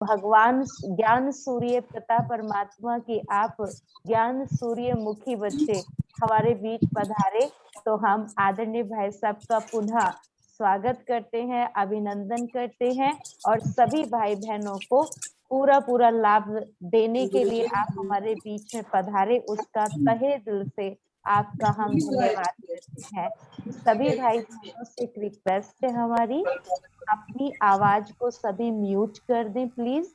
भगवान ज्ञान सूर्य पिता परमात्मा की आप ज्ञान सूर्य मुखी बच्चे हमारे बीच पधारे, तो हम आदरणीय भाई साहब का पुनः स्वागत करते हैं, अभिनंदन करते हैं और सभी भाई बहनों को पूरा पूरा लाभ देने के लिए आप हमारे बीच में पधारे, उसका तहे दिल से आपका हम धन्यवाद करते हैं। सभी भाई बहनों से एक रिक्वेस्ट है हमारी, अपनी आवाज को सभी म्यूट कर दें प्लीज।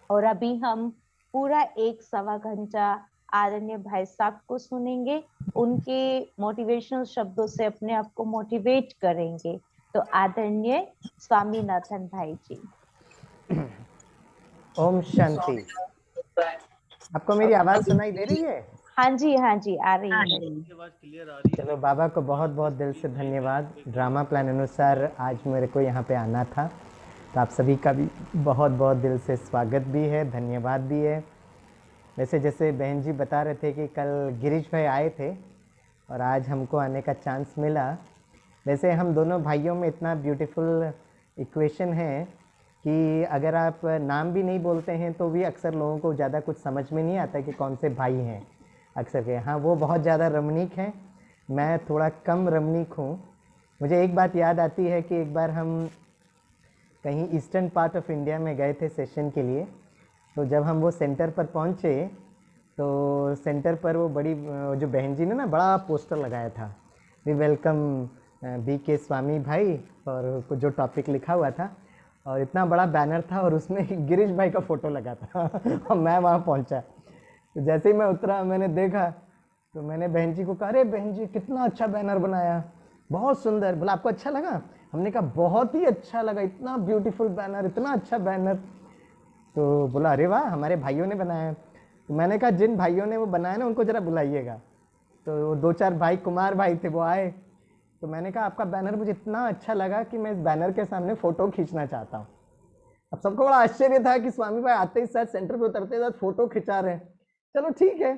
और अभी हम पूरा 1-1.25 घंटा आदरणीय भाई साहब को सुनेंगे, उनके मोटिवेशनल शब्दों से अपने आप को मोटिवेट करेंगे। तो आदरणीय स्वामीनाथन भाई जी। ओम शांति। आपको मेरी आवाज सुनाई दे रही है? हाँ जी आ रही है। आवाज क्लियर आ रही है। चलो, बाबा को बहुत बहुत दिल से धन्यवाद। ड्रामा प्लान अनुसार आज मेरे को यहाँ पे आना था, तो आप सभी का भी बहुत बहुत दिल से स्वागत भी है, धन्यवाद भी है। वैसे जैसे बहन जी बता रहे थे कि कल गिरीश भाई आए थे और आज हमको आने का चांस मिला। वैसे हम दोनों भाइयों में इतना ब्यूटीफुल इक्वेशन है कि अगर आप नाम भी नहीं बोलते हैं तो भी अक्सर लोगों को ज़्यादा कुछ समझ में नहीं आता कि कौन से भाई हैं अक्सर के। हाँ, वो बहुत ज़्यादा रमणीक हैं, मैं थोड़ा कम रमणीक हूँ। मुझे एक बात याद आती है कि एक बार हम कहीं ईस्टर्न पार्ट ऑफ इंडिया में गए थे सेशन के लिए। तो जब हम वो सेंटर पर पहुँचे तो सेंटर पर वो बड़ी जो बहन जी ने ना बड़ा पोस्टर लगाया था, वी वेलकम BK स्वामी भाई, और कुछ जो टॉपिक लिखा हुआ था और इतना बड़ा बैनर था और उसमें गिरीश भाई का फ़ोटो लगा था और मैं वहाँ पहुँचा। तो जैसे ही मैं उतरा मैंने देखा तो मैंने बहन जी को कहा, अरे बहन जी कितना अच्छा बैनर बनाया, बहुत सुंदर। बोला आपको अच्छा लगा? हमने कहा बहुत ही अच्छा लगा, इतना ब्यूटीफुल बैनर, इतना अच्छा बैनर। तो बोला अरे वाह, हमारे भाइयों ने बनाया। तो मैंने कहा जिन भाइयों ने वो बनाया ना उनको ज़रा बुलाइएगा। तो 2-4 भाई कुमार भाई थे, वो आए। तो मैंने कहा आपका बैनर मुझे इतना अच्छा लगा कि मैं इस बैनर के सामने फ़ोटो खींचना चाहता हूँ। अब सबको बड़ा आश्चर्य था कि स्वामी भाई आते ही साथ सेंटर पे उतरते साथ फ़ोटो खिंचा रहे हैं। चलो ठीक है,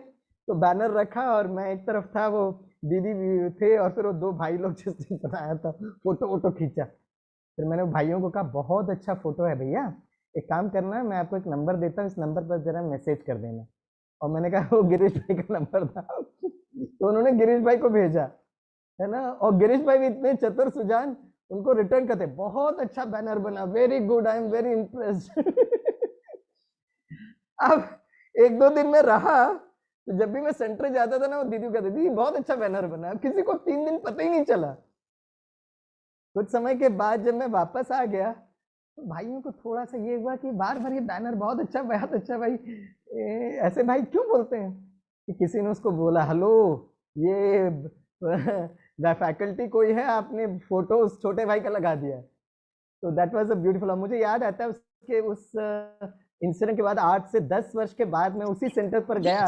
तो बैनर रखा और मैं एक तरफ था, वो दीदी भी थे और फिर वो 2 भाई लोग जिसने बनाया था, फ़ोटो वोटो खींचा। फिर मैंने भाइयों को कहा बहुत अच्छा फ़ोटो है भैया, एक काम करना, मैं आपको एक नंबर देता हूँ, इस नंबर पर ज़रा मैसेज कर देना। और मैंने कहा वो गिरीश भाई का नंबर था तो उन्होंने गिरीश भाई को भेजा, है ना। और गिरीश भाई भी इतने चतुर सुजान, उनको रिटर्न करते बहुत अच्छा बैनर बना, very good, I am very impressed अब 1-2 दिन में रहा तो जब भी मैं सेंटर जाता था ना, वो दीदी कहती थी बहुत अच्छा बैनर बना, किसी को 3 दिन पता ही नहीं चला। कुछ समय के बाद जब मैं वापस आ गया तो भाइयों को थोड़ा सा ये हुआ कि बार बार ये बैनर बहुत अच्छा भाई, ऐसे भाई क्यों बोलते हैं। कि किसी ने उसको बोला, हेलो ये फैकल्टी कोई है, आपने फोटो उस छोटे भाई का लगा दिया। तो दैट वाज अ ब्यूटीफुल। मुझे याद आता है उसके उस इंसिडेंट के बाद 8 से 10 वर्ष के बाद मैं उसी सेंटर पर गया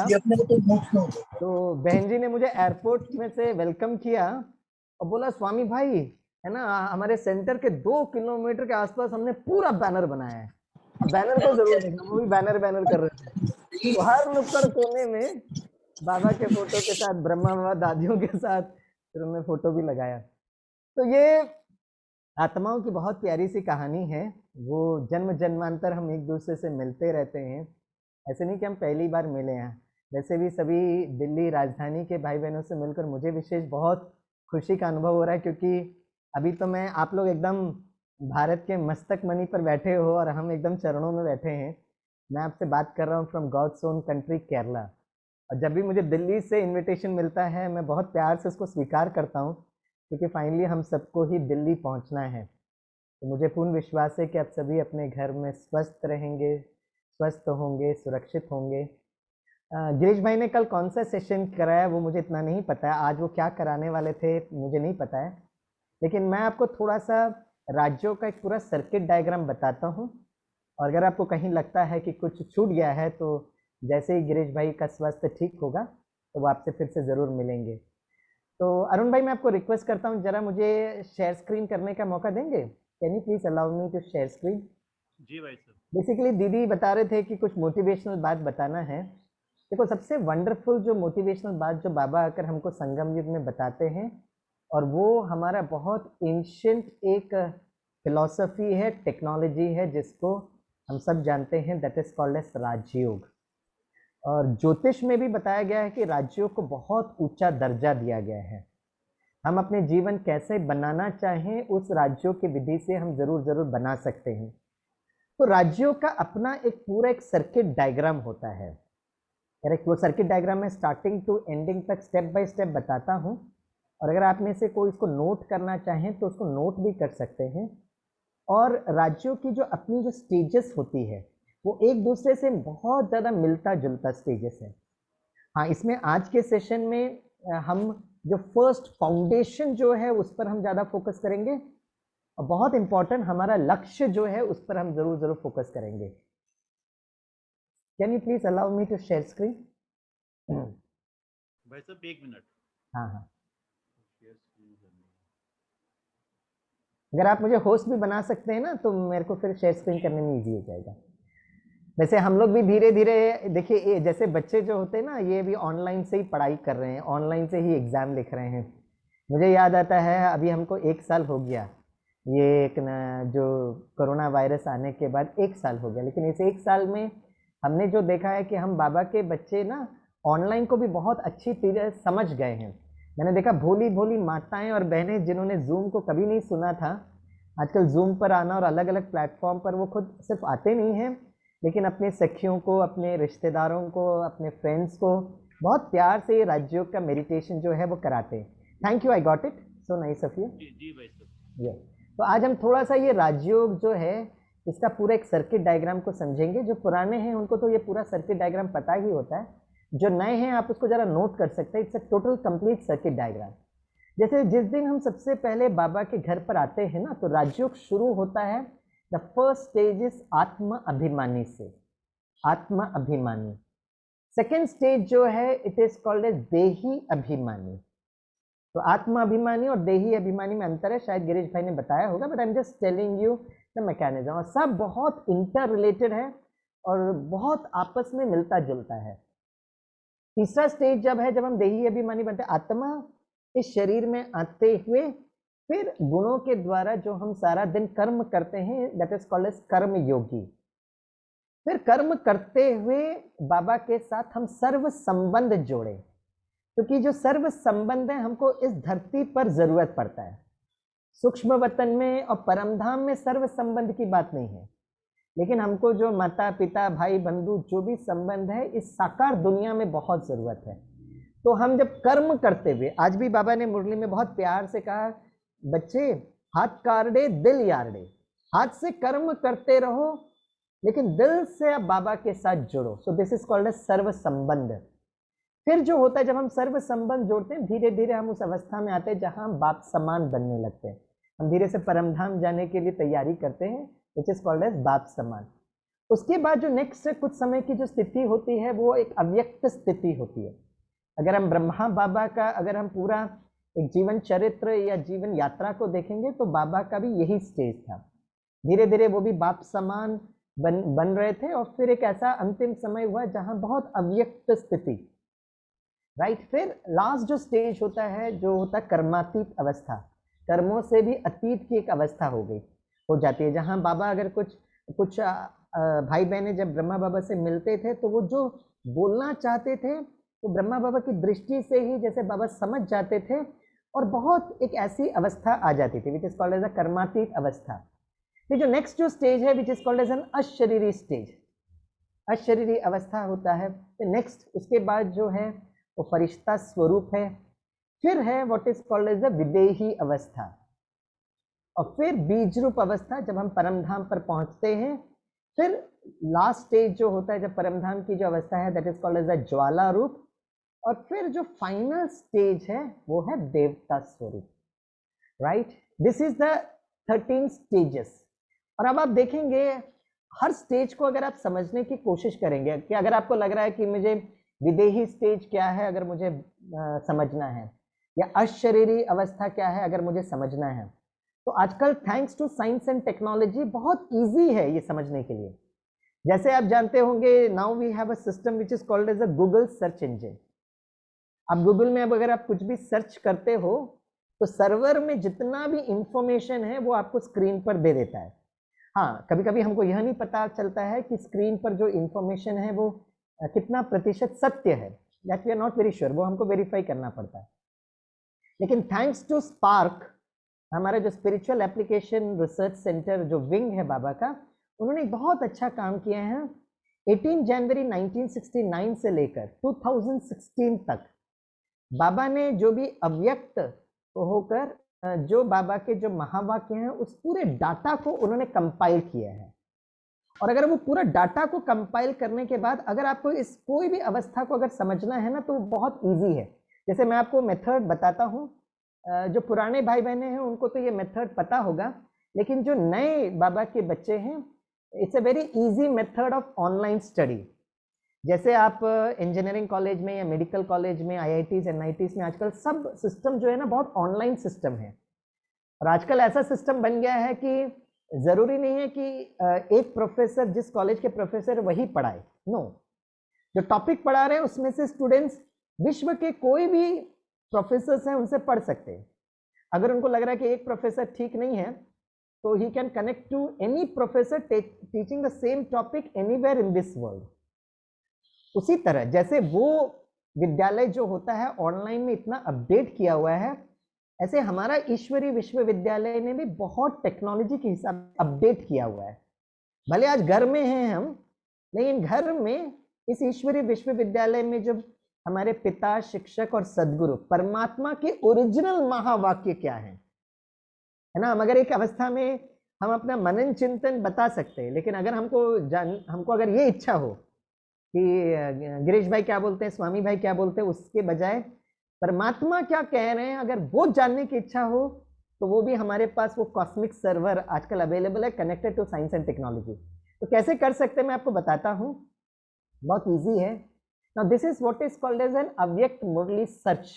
तो बहन जी ने मुझे एयरपोर्ट में से वेलकम किया और बोला स्वामी भाई, है ना, हमारे सेंटर के 2 किलोमीटर के आसपास हमने पूरा बैनर बनाया है, बैनर को जरूर देखना। वो भी बैनर कर रहे थे, तो हर नुक्कड़ कोने में बाबा के फोटो के साथ, ब्रह्मा बाबा दादियों के साथ फिर उन्होंने फोटो भी लगाया। तो ये आत्माओं की बहुत प्यारी सी कहानी है। वो जन्म जन्मांतर हम एक दूसरे से मिलते रहते हैं, ऐसे नहीं कि हम पहली बार मिले हैं। वैसे भी सभी दिल्ली राजधानी के भाई बहनों से मिलकर मुझे विशेष बहुत खुशी का अनुभव हो रहा है, क्योंकि अभी तो मैं, आप लोग एकदम भारत के मस्तक मणि पर बैठे हो और हम एकदम चरणों में बैठे हैं। मैं आपसे बात कर रहा हूँ from god's own country Kerala. और जब भी मुझे दिल्ली से इनविटेशन मिलता है मैं बहुत प्यार से उसको स्वीकार करता हूँ, क्योंकि फाइनली हम सबको ही दिल्ली पहुँचना है। तो मुझे पूर्ण विश्वास है कि आप सभी अपने घर में स्वस्थ रहेंगे, स्वस्थ होंगे, सुरक्षित होंगे। गिरीश भाई ने कल कौन सा सेशन कराया वो मुझे इतना नहीं पता है, आज वो क्या कराने वाले थे मुझे नहीं पता है, लेकिन मैं आपको थोड़ा सा राज्यों का एक पूरा सर्किट डायग्राम बताता हूँ। और अगर आपको कहीं लगता है कि कुछ छूट गया है तो जैसे ही गिरीश भाई का स्वास्थ्य ठीक होगा तो वो आपसे फिर से ज़रूर मिलेंगे। तो अरुण भाई, मैं आपको रिक्वेस्ट करता हूँ जरा मुझे शेयर स्क्रीन करने का मौका देंगे? Can you please allow me to share screen? जी भाई साहब। बेसिकली दीदी बता रहे थे कि कुछ मोटिवेशनल बात बताना है। देखो, सबसे वंडरफुल जो मोटिवेशनल बात जो बाबा आकर हमको संगम युग में बताते हैं, और वो हमारा बहुत एंशिएंट एक फिलॉसफी है, टेक्नोलॉजी है, जिसको हम सब जानते हैं, दैट इज कॉल्ड एज राजयोग। और ज्योतिष में भी बताया गया है कि राजयोग को बहुत ऊंचा दर्जा दिया गया है। हम अपने जीवन कैसे बनाना चाहें उस राजयोग की विधि से हम जरूर जरूर बना सकते हैं। तो राजयोग का अपना एक पूरा एक सर्किट डायग्राम होता है। करेक्ट, वो सर्किट डायग्राम में स्टार्टिंग टू एंडिंग तक स्टेप बाय स्टेप बताता हूँ, और अगर आप में से कोई इसको नोट करना चाहें तो उसको नोट भी कर सकते हैं। और राज्यों की जो अपनी जो स्टेजेस होती है वो एक दूसरे से बहुत ज़्यादा मिलता जुलता स्टेजेस है। हाँ, इसमें आज के सेशन में हम जो फर्स्ट फाउंडेशन जो है उस पर हम ज़्यादा फोकस करेंगे, और बहुत इंपॉर्टेंट हमारा लक्ष्य जो है उस पर हम जरूर जरूर फोकस करेंगे। Can you please allow me to share screen? भाई साहब 1 मिनट। हाँ हाँ, शेयर स्क्रीन करनी है। अगर आप मुझे होस्ट भी बना सकते हैं ना तो मेरे को फिर शेयर स्क्रीन करने में इजी हो जाएगा। वैसे हम लोग भी धीरे धीरे, देखिए जैसे बच्चे जो होते हैं ना, ये भी ऑनलाइन से ही पढ़ाई कर रहे हैं, ऑनलाइन से ही एग्ज़ाम लिख रहे हैं। मुझे याद आता है अभी हमको 1 साल हो गया, ये एक जो कोरोना वायरस आने के बाद 1 साल हो गया, लेकिन इस 1 साल में हमने जो देखा है कि हम बाबा के बच्चे ना ऑनलाइन को भी बहुत अच्छी तरह समझ गए हैं। मैंने देखा भोली भोली माताएं और बहनें जिन्होंने जूम को कभी नहीं सुना था, आजकल जूम पर आना और अलग अलग प्लेटफॉर्म पर वो खुद सिर्फ आते नहीं हैं, लेकिन अपने सखियों को, अपने रिश्तेदारों को, अपने फ्रेंड्स को बहुत प्यार से ये राजयोग का मेडिटेशन जो है वो कराते हैं। Thank you, I got it, so nice of you. जी भाई साहब। ये तो आज हम थोड़ा सा ये राजयोग जो है इसका पूरा एक सर्किट डायग्राम को समझेंगे। जो पुराने हैं उनको तो ये पूरा सर्किट डायग्राम पता ही होता है, जो नए हैं आप उसको जरा नोट कर सकते हैं। It's a total complete circuit diagram. जैसे जिस दिन हम सबसे पहले बाबा के घर पर आते हैं ना, तो राजयोग शुरू होता है, द फर्स्ट स्टेज इज आत्म अभिमानी से, आत्म अभिमानी। सेकेंड स्टेज जो है इट इज कॉल्ड एज देही अभिमानी। तो आत्म अभिमानी और देही अभिमानी में अंतर है, शायद गिरीश भाई ने बताया होगा, but I am just telling you the mechanism. और सब बहुत इंटर रिलेटेड है और बहुत आपस में मिलता जुलता है। तीसरा स्टेज जब है, जब हम देही अभिमानी बनते हैं, आत्मा इस शरीर में आते हुए फिर गुणों के द्वारा जो हम सारा दिन कर्म करते हैं, दैट इज कॉल्ड एज कर्म योगी। फिर कर्म करते हुए बाबा के साथ हम सर्व संबंध जोड़े, क्योंकि जो सर्व संबंध है हमको इस धरती पर जरूरत पड़ता है। सूक्ष्म वतन में और परमधाम में सर्व संबंध की बात नहीं है, लेकिन हमको जो माता पिता भाई बंधु जो भी संबंध है इस साकार दुनिया में बहुत जरूरत है। तो हम जब कर्म करते हुए, आज भी बाबा ने मुरली में बहुत प्यार से कहा, बच्चे हाथ कारडे दिल यारडे, हाथ से कर्म करते रहो लेकिन दिल से आप बाबा के साथ जुड़ो। So this is called as सर्व संबंध। फिर जो होता है, जब हम सर्व संबंध जोड़ते हैं, धीरे धीरे हम उस अवस्था में आते हैं जहां हम बाप समान बनने लगते हैं। हम धीरे से परमधाम जाने के लिए तैयारी करते हैं, विच इज कॉल्ड एज बाप समान। उसके बाद जो नेक्स्ट कुछ समय की जो स्थिति होती है वो एक अव्यक्त स्थिति होती है। अगर हम ब्रह्मा बाबा का अगर हम पूरा एक जीवन चरित्र या जीवन यात्रा को देखेंगे तो बाबा का भी यही स्टेज था। धीरे धीरे वो भी बाप समान बन रहे थे, और फिर एक ऐसा अंतिम समय हुआ जहां बहुत अव्यक्त स्थिति, राइट। फिर लास्ट जो स्टेज होता है, जो होता है कर्मातीत अवस्था, कर्मों से भी अतीत की एक अवस्था हो जाती है, जहां बाबा अगर कुछ भाई बहनें जब ब्रह्मा बाबा से मिलते थे तो वो जो बोलना चाहते थे तो ब्रह्मा बाबा की दृष्टि से ही जैसे बाबा समझ जाते थे, और बहुत एक ऐसी अवस्था आ जाती थी which is called as a कर्मातीत अवस्था। फिर जो नेक्स्ट जो स्टेज है which is called as an अशरीरी स्टेज, अशरीरी अवस्था होता है। फिर नेक्स्ट उसके बाद जो है वो फरिश्ता स्वरूप है। फिर है what is called as the विदेही अवस्था, और फिर बीज रूप अवस्था जब हम परमधाम पर पहुंचते हैं। फिर लास्ट स्टेज जो होता है जब परमधाम की जो अवस्था है that is called as the ज्वाला रूप, और फिर जो फाइनल स्टेज है वो है देवता स्वरूप, right. This is the 13 stages. और अब आप देखेंगे हर स्टेज को अगर आप समझने की कोशिश करेंगे, कि अगर आपको लग रहा है कि मुझे विदेही स्टेज क्या है अगर मुझे समझना है, या अशरीरी अवस्था क्या है अगर मुझे समझना है, तो आजकल thanks to science and technology बहुत इजी है ये समझने के लिए। जैसे आप जानते होंगे, now we have a system which is called as a Google search engine. अब गूगल में अब अगर आप कुछ भी सर्च करते हो तो सर्वर में जितना भी इंफॉर्मेशन है वो आपको स्क्रीन पर दे देता है। हाँ, कभी कभी हमको यह नहीं पता चलता है कि स्क्रीन पर जो इंफॉर्मेशन है वो कितना प्रतिशत सत्य है, that we are not very sure, वो हमको वेरीफाई करना पड़ता है। लेकिन थैंक्स टू स्पार्क, हमारा जो स्पिरिचुअल एप्लीकेशन रिसर्च सेंटर जो विंग है बाबा का, उन्होंने बहुत अच्छा काम किया है। 18 जनवरी 1969 से लेकर 2016 तक बाबा ने जो भी अव्यक्त होकर जो बाबा के जो महावाक्य हैं उस पूरे डाटा को उन्होंने कंपाइल किया है। और अगर वो पूरा डाटा को कंपाइल करने के बाद अगर आपको इस कोई भी अवस्था को अगर समझना है ना तो बहुत इजी है। जैसे मैं आपको मेथड बताता हूँ, जो पुराने भाई बहने हैं उनको तो ये मेथड पता होगा, लेकिन जो नए बाबा के बच्चे हैं, it's a very easy method of online study. जैसे आप इंजीनियरिंग कॉलेज में या मेडिकल कॉलेज में, IITs NITs में आजकल सब सिस्टम जो है ना बहुत ऑनलाइन सिस्टम है। और आजकल ऐसा सिस्टम बन गया है कि ज़रूरी नहीं है कि एक प्रोफेसर जिस कॉलेज के प्रोफेसर वही पढ़ाए, नो, जो टॉपिक पढ़ा रहे हैं उसमें से स्टूडेंट्स विश्व के कोई भी प्रोफेसर्स हैं उनसे पढ़ सकते हैं। अगर उनको लग रहा है कि एक प्रोफेसर ठीक नहीं है तो ही can connect to any professor teaching the same topic anywhere in this world. उसी तरह जैसे वो विद्यालय जो होता है ऑनलाइन में इतना अपडेट किया हुआ है, ऐसे हमारा ईश्वरीय विश्वविद्यालय ने भी बहुत टेक्नोलॉजी के हिसाब अपडेट किया हुआ है। भले आज घर में हैं हम, लेकिन घर में इस ईश्वरीय विश्वविद्यालय में जो हमारे पिता, शिक्षक और सदगुरु परमात्मा के ओरिजिनल महावाक्य क्या है ना, हम अगर एक अवस्था में हम अपना मनन चिंतन बता सकते हैं, लेकिन अगर हमको अगर ये इच्छा हो कि गिरीश भाई क्या बोलते हैं, स्वामी भाई क्या बोलते हैं, उसके बजाय परमात्मा क्या कह रहे हैं अगर वो जानने की इच्छा हो, तो वो भी हमारे पास वो कॉस्मिक सर्वर आजकल अवेलेबल है, connected to science and technology. तो कैसे कर सकते हैं मैं आपको बताता हूँ, बहुत इजी है। Now this is what is called as an Avyakt Murli search,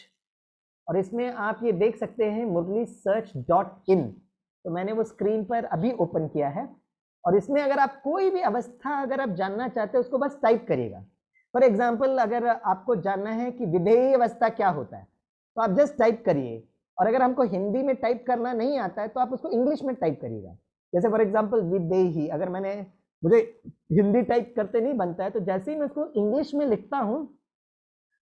और इसमें आप ये देख सकते हैं murlisearch.in। तो मैंने वो स्क्रीन पर अभी ओपन किया है, और इसमें अगर आप कोई भी अवस्था अगर आप जानना चाहते हैं उसको बस टाइप करिएगा। फॉर एग्जाम्पल अगर आपको जानना है कि विधेयी अवस्था क्या होता है तो आप जस्ट टाइप करिए, और अगर हमको हिंदी में टाइप करना नहीं आता है तो आप उसको इंग्लिश में टाइप करिएगा। जैसे फॉर एग्जाम्पल विधेयी, अगर मुझे हिंदी टाइप करते नहीं बनता है, तो जैसे ही मैं उसको इंग्लिश में लिखता हूँ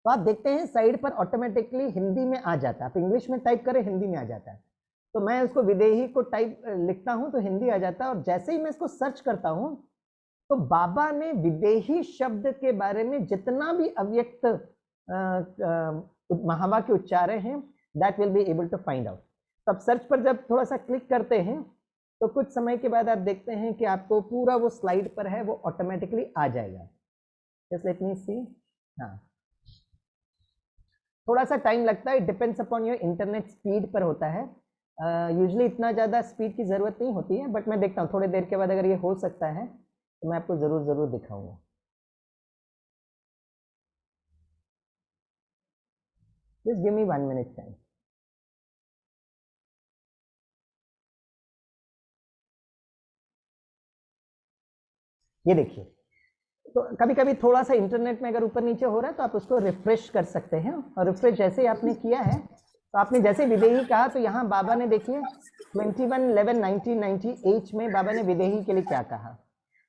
तो आप देखते हैं साइड पर ऑटोमेटिकली हिंदी में आ जाता है। आप इंग्लिश में टाइप करें हिंदी में आ जाता है। तो मैं उसको विदेही को टाइप लिखता हूं तो हिंदी आ जाता है, और जैसे ही मैं इसको सर्च करता हूं तो बाबा ने विदेही शब्द के बारे में जितना भी अव्यक्त महावाक्य उच्चारे हैं that will be able to find out. तो अब सर्च पर जब थोड़ा सा क्लिक करते हैं तो कुछ समय के बाद आप देखते हैं कि आपको पूरा वो स्लाइड पर है वो ऑटोमेटिकली आ जाएगा। जस्ट लेट मी सी। हाँ, थोड़ा सा टाइम लगता है, depends upon your internet speed पर होता है। यूजुअली इतना ज़्यादा स्पीड की ज़रूरत नहीं होती है, बट मैं देखता हूँ थोड़ी देर के बाद अगर ये हो सकता है तो मैं आपको ज़रूर दिखाऊंगा। Just give me 1 minute time. ये देखिए, तो कभी कभी थोड़ा सा इंटरनेट में अगर ऊपर नीचे हो रहा है तो आप उसको रिफ्रेश कर सकते हैं, और रिफ्रेश जैसे ही आपने किया है तो आपने जैसे विदेही कहा तो यहाँ बाबा ने देखिए 21/11/1998 में बाबा ने विदेही के लिए क्या कहा।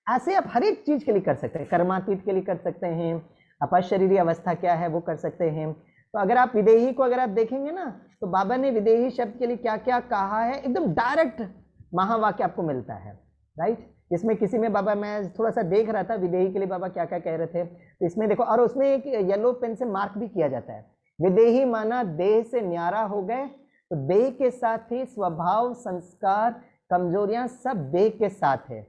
ऐसे आप हर एक चीज के लिए कर सकते हैं, कर्मातीत के लिए कर सकते हैं, अपशरीरी अवस्था क्या है वो कर सकते हैं। तो अगर आप विदेही को अगर आप देखेंगे ना तो बाबा ने विदेही शब्द के लिए क्या क्या कहा है, एकदम डायरेक्ट महावाक्य आपको मिलता है, राइट। इसमें किसी में बाबा, मैं थोड़ा सा देख रहा था विदेही के लिए बाबा क्या क्या कह रहे थे, तो इसमें देखो, और उसमें एक येलो पेन से मार्क भी किया जाता है, विदेही माना देह से न्यारा हो गए, तो देह के साथ ही स्वभाव, संस्कार, कमजोरियां सब देह के साथ है,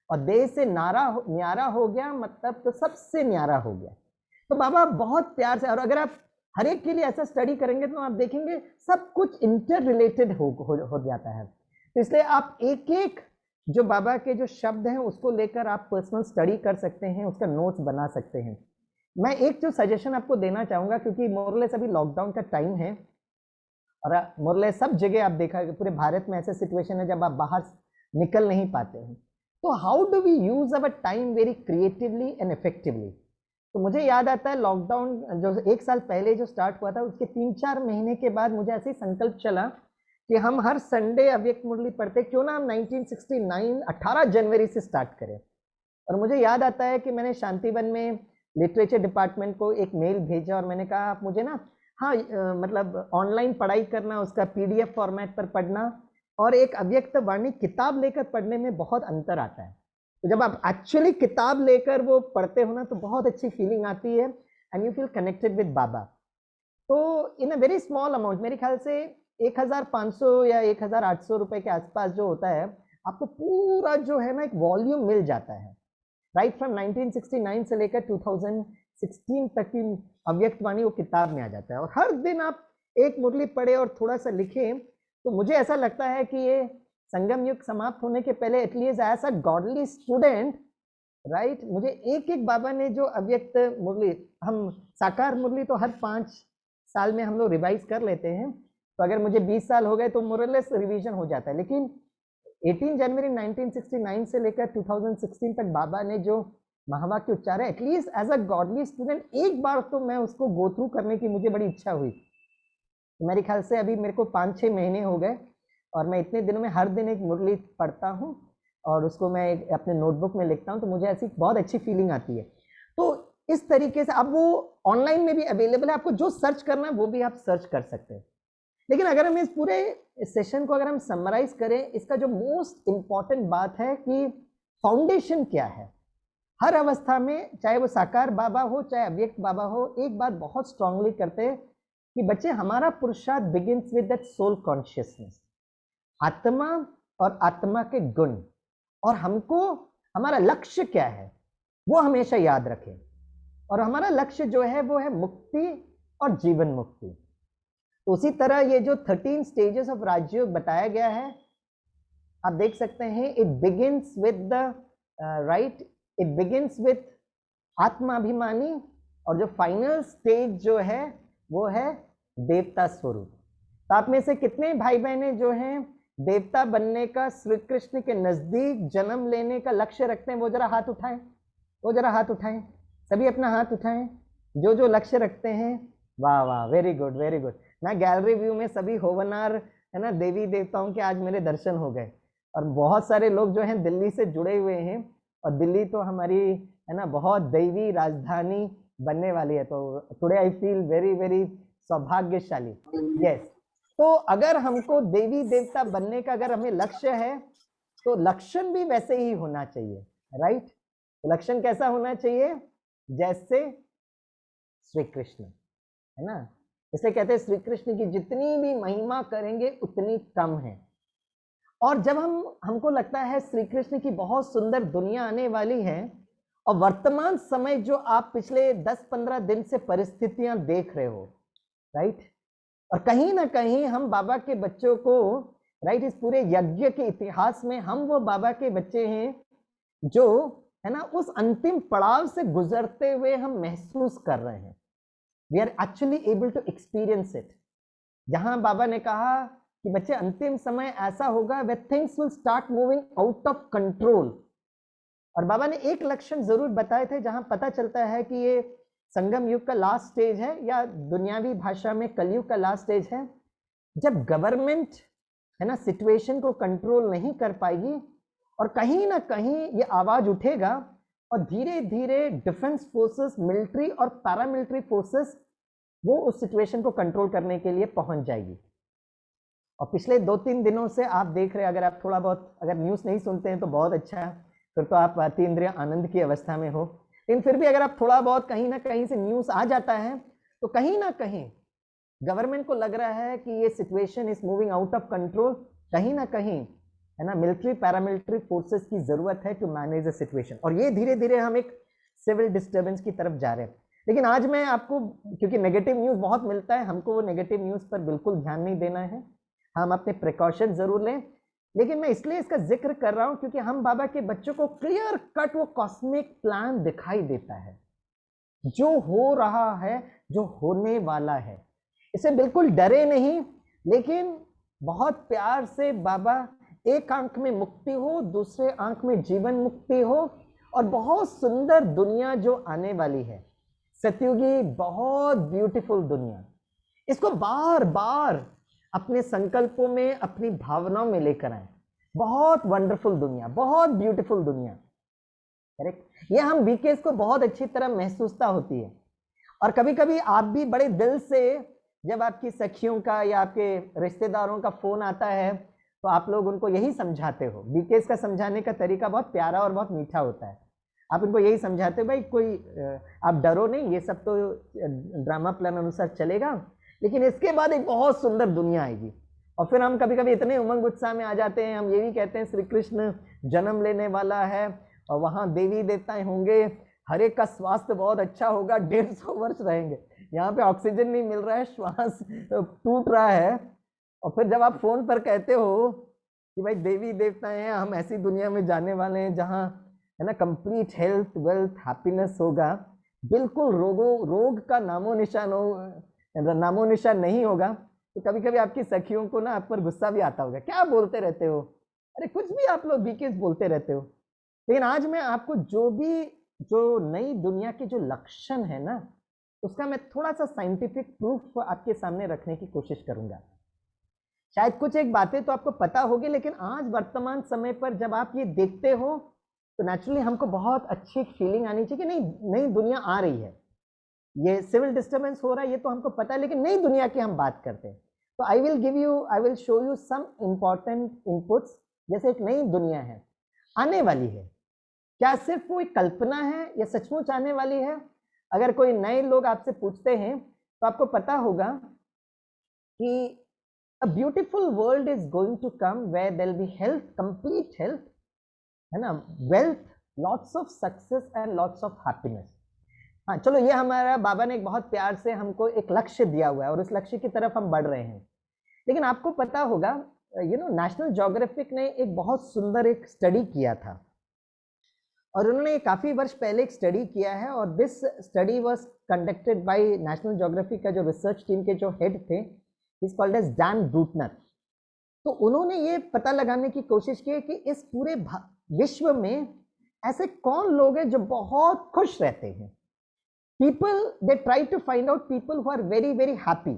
और देह से न्यारा हो गया मतलब तो सबसे न्यारा हो गया। तो बाबा बहुत प्यार से, और अगर आप हर एक के लिए ऐसा स्टडी करेंगे तो आप देखेंगे सब कुछ इंटर रिलेटेड हो जाता है। तो इसलिए आप एक एक जो बाबा के जो शब्द हैं उसको लेकर आप पर्सनल स्टडी कर सकते हैं, उसका नोट्स बना सकते हैं। मैं एक जो सजेशन आपको देना चाहूंगा, क्योंकि मोरलेस अभी लॉकडाउन का टाइम है और मोरलेस सब जगह आप देखा पूरे भारत में ऐसे सिचुएशन है जब आप बाहर निकल नहीं पाते हैं, तो how do we use our time very creatively and effectively. तो मुझे याद आता है लॉकडाउन जो 1 साल पहले जो स्टार्ट हुआ था उसके 3-4 महीने के बाद मुझे ऐसे ही संकल्प चला कि हम हर संडे अव्यक्त मुरली पढ़ते, क्यों ना हम 1969 18 जनवरी से स्टार्ट करें। और मुझे याद आता है कि मैंने शांतिवन में लिटरेचर डिपार्टमेंट को एक मेल भेजा और मैंने कहा आप मुझे ना हाँ मतलब ऑनलाइन पढ़ाई करना, उसका PDF फॉर्मेट पर पढ़ना और एक अव्यक्त वाणी किताब लेकर पढ़ने में बहुत अंतर आता है। तो जब आप एक्चुअली किताब लेकर वो पढ़ते हो ना तो बहुत अच्छी फीलिंग आती है and you feel connected with Baba. तो in a very small amount, मेरे ख्याल से 1500 या 1800 रुपए के आसपास जो होता है, आपको पूरा जो है ना एक वॉल्यूम मिल जाता है, राइट फ्रॉम 1969 से लेकर 2016 तक की अव्यक्त वाणी वो किताब में आ जाता है। और हर दिन आप एक मुरली पढ़े और थोड़ा सा लिखें तो मुझे ऐसा लगता है कि ये संगम युग समाप्त होने के पहले at least as a godly student, right, मुझे एक एक बाबा ने जो अव्यक्त मुरली, हम साकार मुरली तो हर 5 साल में हम लोग रिवाइज कर लेते हैं, तो अगर मुझे 20 साल हो गए तो मोरलेस रिवीजन हो जाता है, लेकिन 18 जनवरी 1969 से लेकर 2016 तक बाबा ने जो महावाक्य उच्चारे, at least as a godly student एक बार तो मैं उसको गो थ्रू करने की मुझे बड़ी इच्छा हुई। तो मेरे ख्याल से अभी मेरे को 5-6 महीने हो गए और मैं इतने दिनों में हर दिन एक मुरली पढ़ता हूँ और उसको मैं अपने नोटबुक में लिखता हूँ, तो मुझे ऐसी बहुत अच्छी फीलिंग आती है। तो इस तरीके से अब वो ऑनलाइन में भी अवेलेबल है, आपको जो सर्च करना है वो भी आप सर्च कर सकते हैं। लेकिन अगर हम इस पूरे सेशन को अगर हम समराइज करें, इसका जो मोस्ट इंपॉर्टेंट बात है कि फाउंडेशन क्या है। हर अवस्था में, चाहे वो साकार बाबा हो चाहे अव्यक्त बाबा हो, एक बात बहुत स्ट्रांगली करते हैं कि बच्चे हमारा पुरुषार्थ begins with that soul consciousness, आत्मा और आत्मा के गुण, और हमको हमारा लक्ष्य क्या है वो हमेशा याद रखें। और हमारा लक्ष्य जो है वो है मुक्ति और जीवन मुक्ति। तो उसी तरह ये जो 13 स्टेजेस ऑफ राजयोग बताया गया है, आप देख सकते हैं, it begins with the right, it begins with आत्माभिमानी, और जो फाइनल स्टेज जो है वो है देवता स्वरूप। तो आप में से कितने भाई बहने जो हैं देवता बनने का, श्री कृष्ण के नजदीक जन्म लेने का लक्ष्य रखते हैं? वो जरा हाथ उठाएं, वो जरा हाथ उठाएं, सभी अपना हाथ उठाएं जो जो लक्ष्य रखते हैं। वाह वाह, वेरी गुड वेरी गुड। मैं गैलरी व्यू में सभी होवनार है ना देवी देवताओं के आज मेरे दर्शन हो गए, और बहुत सारे लोग जो हैं दिल्ली से जुड़े हुए हैं, और दिल्ली तो हमारी है ना बहुत दैवी राजधानी बनने वाली है। तो today I feel very very सौभाग्यशाली। यस, तो अगर हमको देवी देवता बनने का अगर हमें लक्ष्य है तो लक्षण भी वैसे ही होना चाहिए, राइट। तो लक्षण कैसा होना चाहिए? जैसे श्री कृष्ण, है ना, इसे कहते हैं श्री कृष्ण की जितनी भी महिमा करेंगे उतनी कम है। और जब हमको लगता है श्री कृष्ण की बहुत सुंदर दुनिया आने वाली है, और वर्तमान समय जो आप पिछले 10-15 दिन से परिस्थितियां देख रहे हो, राइट, और कहीं ना कहीं हम बाबा के बच्चों को, राइट, इस पूरे यज्ञ के इतिहास में हम वो बाबा के बच्चे हैं जो है ना उस अंतिम पड़ाव से गुजरते हुए हम महसूस कर रहे हैं। We are actually able to experience it. जहां बाबा ने कहा कि बच्चे अंतिम समय ऐसा होगा where things will start moving out of control, और बाबा ने एक लक्षण जरूर बताए थे जहां पता चलता है कि ये संगम युग का लास्ट स्टेज है, या दुनियावी भाषा में कलयुग का लास्ट स्टेज है, जब गवर्नमेंट है ना सिचुएशन को कंट्रोल नहीं कर पाएगी और कहीं ना कहीं ये आवाज उठेगा और धीरे धीरे डिफेंस फोर्सेस, मिलिट्री और पैरामिलिट्री फोर्सेस वो उस सिचुएशन को कंट्रोल करने के लिए पहुंच जाएगी। और पिछले 2-3 दिनों से आप देख रहे हैं, अगर आप थोड़ा बहुत अगर न्यूज़ नहीं सुनते हैं तो बहुत अच्छा है, फिर तो आप अतीन्द्रिय आनंद की अवस्था में हो। लेकिन फिर भी अगर आप थोड़ा बहुत कहीं ना कहीं से न्यूज़ आ जाता है तो कहीं ना कहीं गवर्नमेंट को लग रहा है कि ये situation is moving out of control, कहीं ना कहीं है ना मिलिट्री पैरामिलिट्री फोर्सेस की जरूरत है टू मैनेज द सिचुएशन, और ये धीरे धीरे हम एक सिविल डिस्टर्बेंस की तरफ जा रहे हैं। लेकिन आज मैं आपको, क्योंकि नेगेटिव न्यूज़ बहुत मिलता है, हमको वो नेगेटिव न्यूज़ पर बिल्कुल ध्यान नहीं देना है, हम अपने प्रिकॉशन जरूर लें। लेकिन मैं इसलिए इसका जिक्र कर रहा हूं क्योंकि हम बाबा के बच्चों को क्लियर कट वो कॉस्मिक प्लान दिखाई देता है, जो हो रहा है, जो होने वाला है। इसे बिल्कुल डरे नहीं, लेकिन बहुत प्यार से बाबा, एक आंख में मुक्ति हो, दूसरे आंख में जीवन मुक्ति हो, और बहुत सुंदर दुनिया जो आने वाली है, सतयुगी बहुत ब्यूटीफुल दुनिया, इसको बार बार अपने संकल्पों में, अपनी भावनाओं में लेकर आए। बहुत वंडरफुल दुनिया, बहुत ब्यूटीफुल दुनिया, करेक्ट। ये हम वीकेस को बहुत अच्छी तरह महसूसता होती है। और कभी कभी आप भी बड़े दिल से, जब आपकी सखियों का या आपके रिश्तेदारों का फोन आता है तो आप लोग उनको यही समझाते हो। वीकेस का समझाने का तरीका बहुत प्यारा और बहुत मीठा होता है। आप उनको यही समझाते हो, भाई कोई आप डरो नहीं, ये सब तो ड्रामा प्लान अनुसार चलेगा, लेकिन इसके बाद एक बहुत सुंदर दुनिया आएगी। और फिर हम कभी कभी इतने उमंग उत्साह में आ जाते हैं, हम ये भी कहते हैं श्री कृष्ण जन्म लेने वाला है और वहाँ देवी देवताएं होंगे, हर एक का स्वास्थ्य बहुत अच्छा होगा, 150 वर्ष रहेंगे। यहाँ पे ऑक्सीजन नहीं मिल रहा है, श्वास टूट रहा है। और फिर जब आप फोन पर कहते हो कि भाई देवी देवताएं हैं, हम ऐसी दुनिया में जाने वाले हैं जहाँ है ना कंप्लीट हेल्थ, वेल्थ, हैप्पीनेस होगा, बिल्कुल रोग का नामो निशान नहीं होगा, तो कभी कभी आपकी सखियों को ना आप पर गुस्सा भी आता होगा, क्या बोलते रहते हो, अरे कुछ भी आप लोग बीकेस बोलते रहते हो। लेकिन आज मैं आपको जो नई दुनिया के जो लक्षण है ना, उसका मैं थोड़ा सा साइंटिफिक प्रूफ आपके सामने रखने की कोशिश करूंगा। शायद कुछ एक बातें तो आपको पता होगी, लेकिन आज वर्तमान समय पर जब आप ये देखते हो तो नेचुरली हमको बहुत अच्छी फीलिंग आनी चाहिए कि नहीं, नई दुनिया आ रही है। ये सिविल डिस्टर्बेंस हो रहा है ये तो हमको पता है, लेकिन नई दुनिया की हम बात करते हैं। तो I will show you some important inputs. जैसे एक नई दुनिया है, आने वाली है, क्या सिर्फ वो एक कल्पना है या सचमुच आने वाली है? अगर कोई नए लोग आपसे पूछते हैं तो आपको पता होगा कि a beautiful world is going to come where there will be health, complete health, है ना, wealth, lots of success and lots of happiness। हाँ चलो, ये हमारा बाबा ने एक बहुत प्यार से हमको एक लक्ष्य दिया हुआ है और उस लक्ष्य की तरफ हम बढ़ रहे हैं। लेकिन आपको पता होगा, नेशनल ज्योग्राफिक ने एक बहुत सुंदर एक स्टडी किया था, और उन्होंने काफी वर्ष पहले एक स्टडी किया है, और this study was conducted by national geographic का जो रिसर्च टीम के जो हेड थे, इज कॉल्ड एज डैन ब्रूटनर। तो उन्होंने ये पता लगाने की कोशिश की कि इस पूरे विश्व में ऐसे कौन लोग हैं जो बहुत खुश रहते हैं। People, they try to find out people who are very very happy.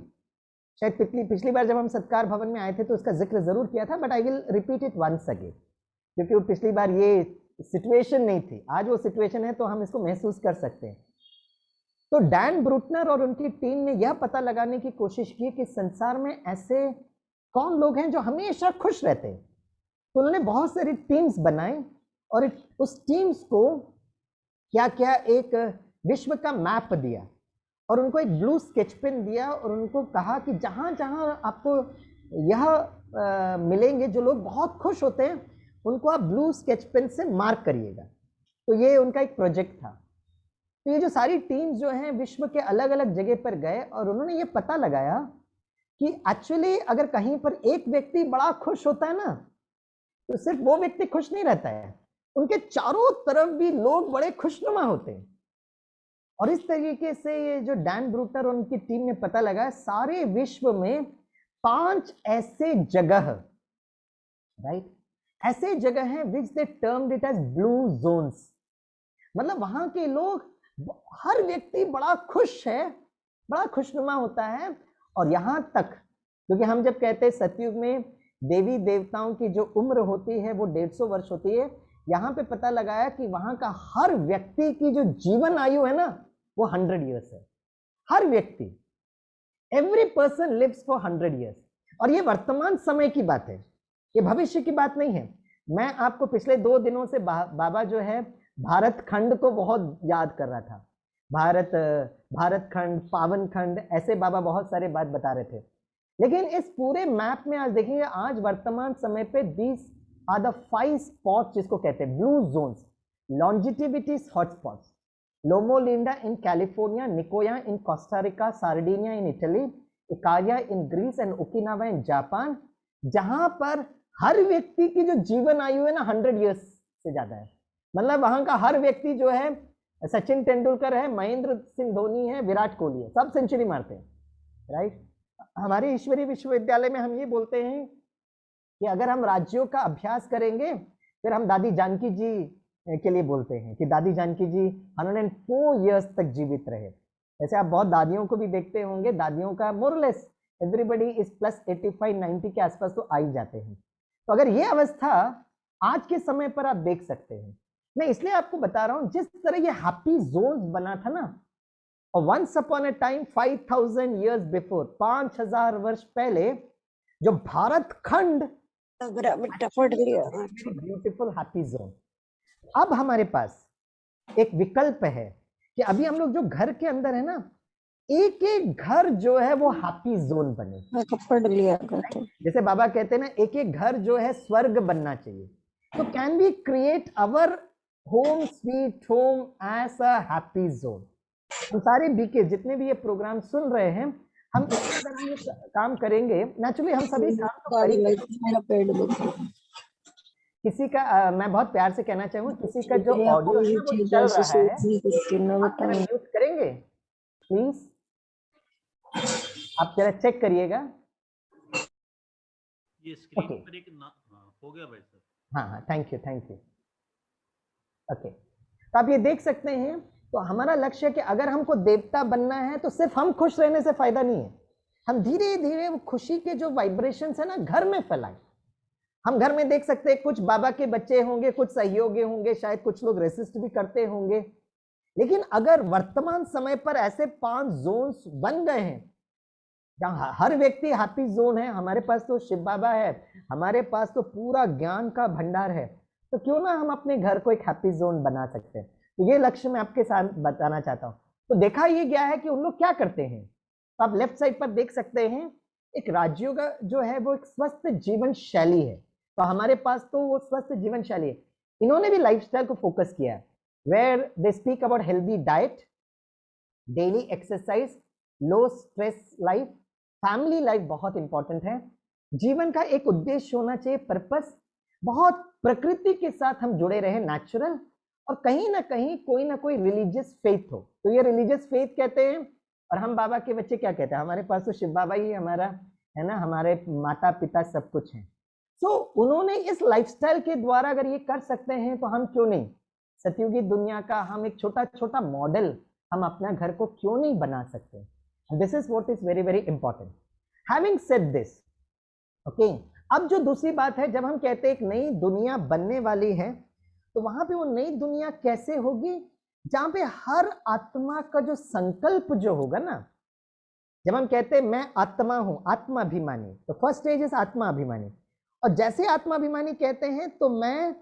शायद पिछली बार जब हम सत्कार भवन में आए थे तो उसका जिक्र जरूर किया था, but I will repeat it once again, क्योंकि पिछली बार ये सिचुएशन नहीं थी, आज वो सिचुएशन है तो हम इसको महसूस कर सकते हैं। तो डैन ब्रूटनर और उनकी टीम ने यह पता लगाने की कोशिश की कि संसार में ऐसे कौन लोग हैं जो हमेशा खुश रहते हैं। तो उन्होंने बहुत सारी टीम्स बनाए, और उस टीम्स को क्या क्या एक विश्व का मैप दिया, और उनको एक ब्लू स्केच पेन दिया, और उनको कहा कि जहां जहां आपको यह मिलेंगे जो लोग बहुत खुश होते हैं, उनको आप ब्लू स्केच पेन से मार्क करिएगा। तो ये उनका एक प्रोजेक्ट था। तो ये जो सारी टीम्स जो हैं विश्व के अलग अलग जगह पर गए, और उन्होंने ये पता लगाया कि एक्चुअली अगर कहीं पर एक व्यक्ति बड़ा खुश होता है ना, तो सिर्फ वो व्यक्ति खुश नहीं रहता है, उनके चारों तरफ भी लोग बड़े खुशनुमा होते हैं। और इस तरीके से ये जो डैन ब्रूटनर और उनकी टीम ने पता लगाया, सारे विश्व में 5 ऐसे जगह, राइट, ऐसे जगह हैं which they termed it as blue zones. मतलब वहां के लोग, हर व्यक्ति बड़ा खुश है, बड़ा खुशनुमा होता है। और यहां तक, क्योंकि हम जब कहते हैं सतयुग में देवी देवताओं की जो उम्र होती है वो 150 वर्ष होती है, यहाँ पे पता लगाया कि वहां का हर व्यक्ति की जो जीवन आयु है ना, वो 100 ईयर्स है। हर व्यक्ति, every person lives for 100 years. और ये वर्तमान समय की बात है, ये भविष्य की बात नहीं है। मैं आपको पिछले 2 दिनों से बाबा जो है भारत खंड को बहुत याद कर रहा था। भारत खंड, पावन खंड, ऐसे बाबा बहुत सारे बात बता रहे थे। लेकिन इस पूरे मैप में आज देखेंगे, आज वर्तमान समय पे दीज आर द 5 स्पॉट्स जिसको कहते हैं blue zones. Longevities hotspots, Loma Linda in California, Nicoya in Costa Rica, Sardinia in Italy, Ikaria in Greece and Okinawa in Japan, जहां पर हर व्यक्ति की जो जीवन आयु है ना 100 ईयर्स से ज्यादा है। मतलब वहां का हर व्यक्ति जो है, सचिन तेंदुलकर है, महेंद्र सिंह धोनी है, विराट कोहली है, सब सेंचुरी मारते हैं, राइट। हमारे ईश्वरी विश्वविद्यालय में हम ये बोलते हैं कि अगर हम राज्यों का अभ्यास करेंगे, फिर हम दादी जानकी जी के लिए बोलते हैं कि दादी जानकी जी 104 ईयर्स तक जीवित रहे। ऐसे आप बहुत दादियों को भी देखते होंगे, दादियों का मोरलेस एवरीबडी इज प्लस 85 90 के आसपास तो आ ही जाते हैं। तो अगर ये अवस्था आज के समय पर आप देख सकते हैं, मैं इसलिए आपको बता रहा हूं, जिस तरह ये हैप्पी जोन बना था ना, और once upon a time 5000 years before, 5000 वर्ष पहले जो भारत खंड ब्यूटीफुल हैप्पी जोन, अब हमारे पास एक विकल्प है कि अभी हम लोग जो घर के अंदर है ना, एक एक घर जो है वो हैप्पी जोन बने। पढ़ लिया जैसे बाबा कहते हैं ना, एक एक घर जो है स्वर्ग बनना चाहिए। तो can we create our home sweet home as a happy zone. हम सारे बीके जितने भी ये प्रोग्राम सुन रहे हैं, हम अगर ये काम करेंगे, नेचुरली हम सभी काम तो करेंगे। किसी का मैं बहुत प्यार से कहना चाहूंगा, किसी का जो ऑडियो है वो चल रहा है, म्यूट करेंगे प्लीज, आप जरा चेक करिएगा। ये स्क्रीन पर एक हो गया भाई सर। हाँ, थैंक यू ओके। तो आप ये देख सकते हैं, तो हमारा लक्ष्य है कि अगर हमको देवता बनना है तो सिर्फ हम खुश रहने से फायदा नहीं है, हम धीरे धीरे वो खुशी के जो वाइब्रेशंस है ना घर में फैलाएं। हम घर में देख सकते हैं कुछ बाबा के बच्चे होंगे, कुछ सहयोगी होंगे, शायद कुछ लोग रेसिस्ट भी करते होंगे, लेकिन अगर वर्तमान समय पर ऐसे 5 जोन्स बन गए हैं जहां हर व्यक्ति हैप्पी जोन है, हमारे पास तो शिव बाबा है, हमारे पास तो पूरा ज्ञान का भंडार है, तो क्यों ना हम अपने घर को एक हैप्पी जोन बना सकते हैं। तो ये लक्ष्य मैं आपके साथ बताना चाहता हूँ। तो देखा ये गया है कि उन लोग क्या करते हैं, तो आप लेफ्ट साइड पर देख सकते हैं, एक राजयोग जो है वो एक स्वस्थ जीवन शैली है। तो हमारे पास तो वो स्वस्थ जीवन शैली है, इन्होंने भी लाइफस्टाइल को फोकस किया है, where they speak about healthy diet, daily exercise, low stress life, family life बहुत इंपॉर्टेंट है, जीवन का एक उद्देश्य होना चाहिए, पर्पस, बहुत प्रकृति के साथ हम जुड़े रहे, नेचुरल, और कहीं ना कहीं कोई ना कोई रिलीजियस फेथ हो। तो ये रिलीजियस फेथ कहते हैं, और हम बाबा के बच्चे क्या कहते हैं, हमारे पास तो शिव बाबा ही हमारा है ना, हमारे माता पिता सब कुछ है। सो उन्होंने इस लाइफस्टाइल के द्वारा अगर ये कर सकते हैं तो हम क्यों नहीं, सतयुगी दुनिया का हम एक छोटा छोटा मॉडल हम अपना घर को क्यों नहीं बना सकते। This is what is very very important. Having said this, okay, अब जो दूसरी बात है, जब हम कहते हैं एक नई दुनिया बनने वाली है, तो वहां पे वो नई दुनिया कैसे होगी, जहां पे हर आत्मा का जो संकल्प जो होगा ना, जब हम कहते हैं मैं आत्मा हूं, आत्माभिमानी, तो फर्स्ट स्टेज इज आत्माभिमानी, और जैसे आत्माभिमानी कहते हैं तो मैं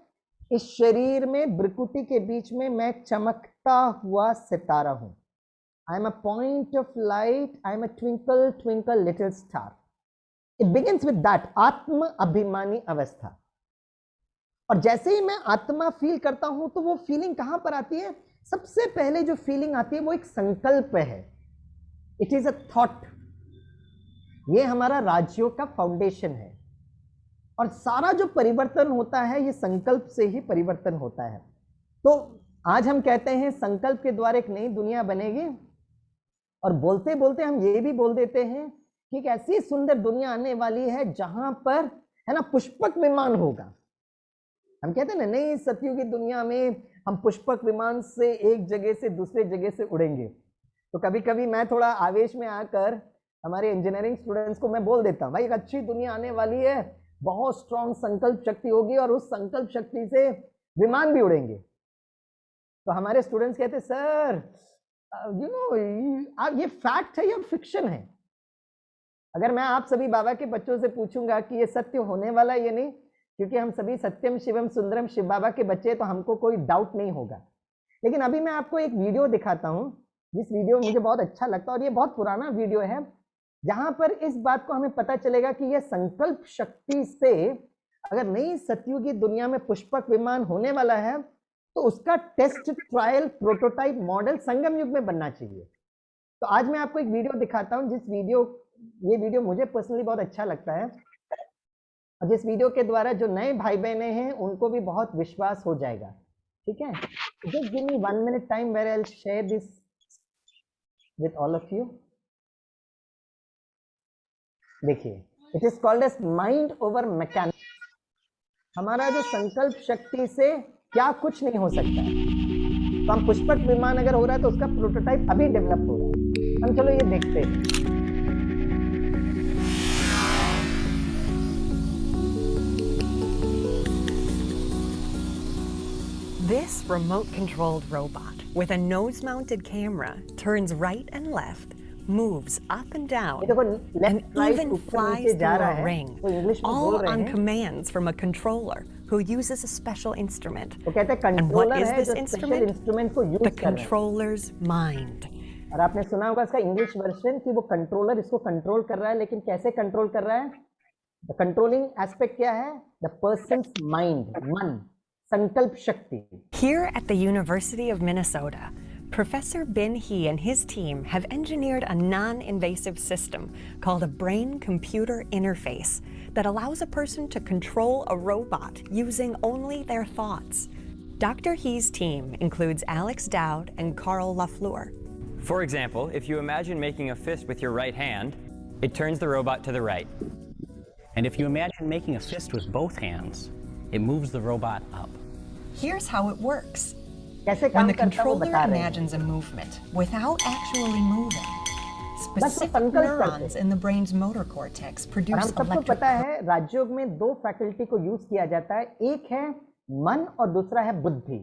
इस शरीर में ब्रिकुटी के बीच में मैं चमकता हुआ सितारा हूं, I am a point of light, I am a twinkle twinkle little star. It begins with that आत्म अभिमानी अवस्था। और जैसे ही मैं आत्मा फील करता हूं तो वो फीलिंग कहां पर आती है, सबसे पहले जो फीलिंग आती है वो एक संकल्प है, इट इज अ थॉट। ये हमारा राजयोग का फाउंडेशन है, और सारा जो परिवर्तन होता है ये संकल्प से ही परिवर्तन होता है। तो आज हम कहते हैं संकल्प के द्वारा एक नई दुनिया बनेगी, और बोलते बोलते हम ये भी बोल देते हैं कि एक ऐसी सुंदर दुनिया आने वाली है जहां पर है ना पुष्पक विमान होगा। हम कहते हैं ना, नई सतयुगी दुनिया में हम पुष्पक विमान से एक जगह से दूसरे जगह से उड़ेंगे। तो कभी कभी मैं थोड़ा आवेश में आकर हमारे इंजीनियरिंग स्टूडेंट्स को मैं बोल देता हूँ, भाई एक अच्छी दुनिया आने वाली है, बहुत स्ट्रॉन्ग संकल्प शक्ति होगी, और उस संकल्प शक्ति से विमान भी उड़ेंगे। तो हमारे स्टूडेंट्स कहते सर यू नो ये फैक्ट है या फिक्शन है। अगर मैं आप सभी बाबा के बच्चों से पूछूंगा कि ये सत्य होने वाला है या नहीं, क्योंकि हम सभी सत्यम शिवम सुंदरम शिव बाबा के बच्चे, तो हमको कोई डाउट नहीं होगा। लेकिन अभी मैं आपको एक वीडियो दिखाता हूं, जिस वीडियो मुझे बहुत अच्छा लगता है, और ये बहुत पुराना वीडियो है, जहां पर इस बात को हमें पता चलेगा कि यह संकल्प शक्ति से अगर नई सतयुगी दुनिया में पुष्पक विमान होने वाला है, तो उसका टेस्ट ट्रायल प्रोटोटाइप मॉडल संगम युग में बनना चाहिए। तो आज मैं आपको एक वीडियो दिखाता हूं, ये वीडियो मुझे पर्सनली बहुत अच्छा लगता है, और जिस वीडियो के द्वारा जो नए भाई बहने हैं उनको भी बहुत विश्वास हो जाएगा। ठीक है, just give me 1 minute time where I will share this with all of you. देखिए, it is called as mind over mechanics. हमारा जो संकल्प शक्ति से क्या कुछ नहीं हो सकता है। तो हम पुष्पक विमान अगर हो रहा है तो उसका प्रोटोटाइप अभी डेवलप हो रहा है। हम चलो ये देखते हैं। this remote-controlled robot with a nose-mounted camera turns right and left, moves up and down, ये देखो and लेफ्ट राइट even ऊपर flies नीचे जा through रहा a है, ring, तो इंग्लिश में बोल all रहे on हैं। commands from a controller who uses a special instrument. वो कहते हैं And what कंट्रोलर is है this जो स्पेशल instrument? इंस्ट्रूमेंट को The यूज कर रहा है। controller's mind. और आपने सुना होगा इसका इंग्लिश वर्जन कि वो कंट्रोलर इसको कंट्रोल कर रहा है, लेकिन कैसे कंट्रोल कर रहा है? द कंट्रोलिंग एस्पेक्ट क्या है? द पर्सन्स माइंड, मन, संकल्प शक्ति। Here at the University of Minnesota, Professor Ben He and his team have engineered a non-invasive system called a brain-computer interface that allows a person to control a robot using only their thoughts. Dr. He's team includes Alex Dowd and Carl Lafleur. For example, if you imagine making a fist with your right hand, it turns the robot to the right. And if you imagine making a fist with both hands, it moves the robot up. Here's how it works. कैसे When काम the करता है वो controller बता रहे हैं। imagines a movement without actually moving, specific संकल्प करते neurons in the brain's motor cortex और हम produce सबको electric पता है राजयोग में दो फैकल्टी को यूज किया जाता है, एक है मन और दूसरा है बुद्धि।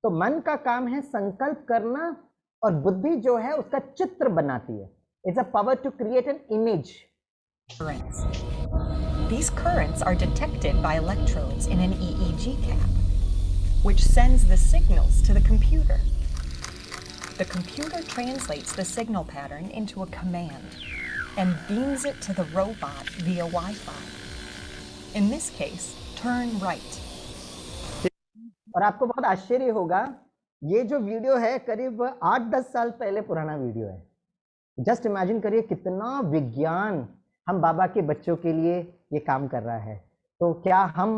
तो मन का काम है संकल्प करना और बुद्धि जो है उसका चित्र बनाती है। It's a power to create an image. currents. These currents are detected by electrodes in an EEG cap, which sends the signals to the computer. The computer translates the signal pattern into a command and beams it to the robot via Wi-Fi. In this case, turn right. और आपको बहुत आश्चर्य होगा, ये जो video है करीब 8-10 साल पहले पुराना वीडियो है। जस्ट इमेजिन करिए कितना विज्ञान हम बाबा के बच्चों के लिए ये काम कर रहा है। तो क्या हम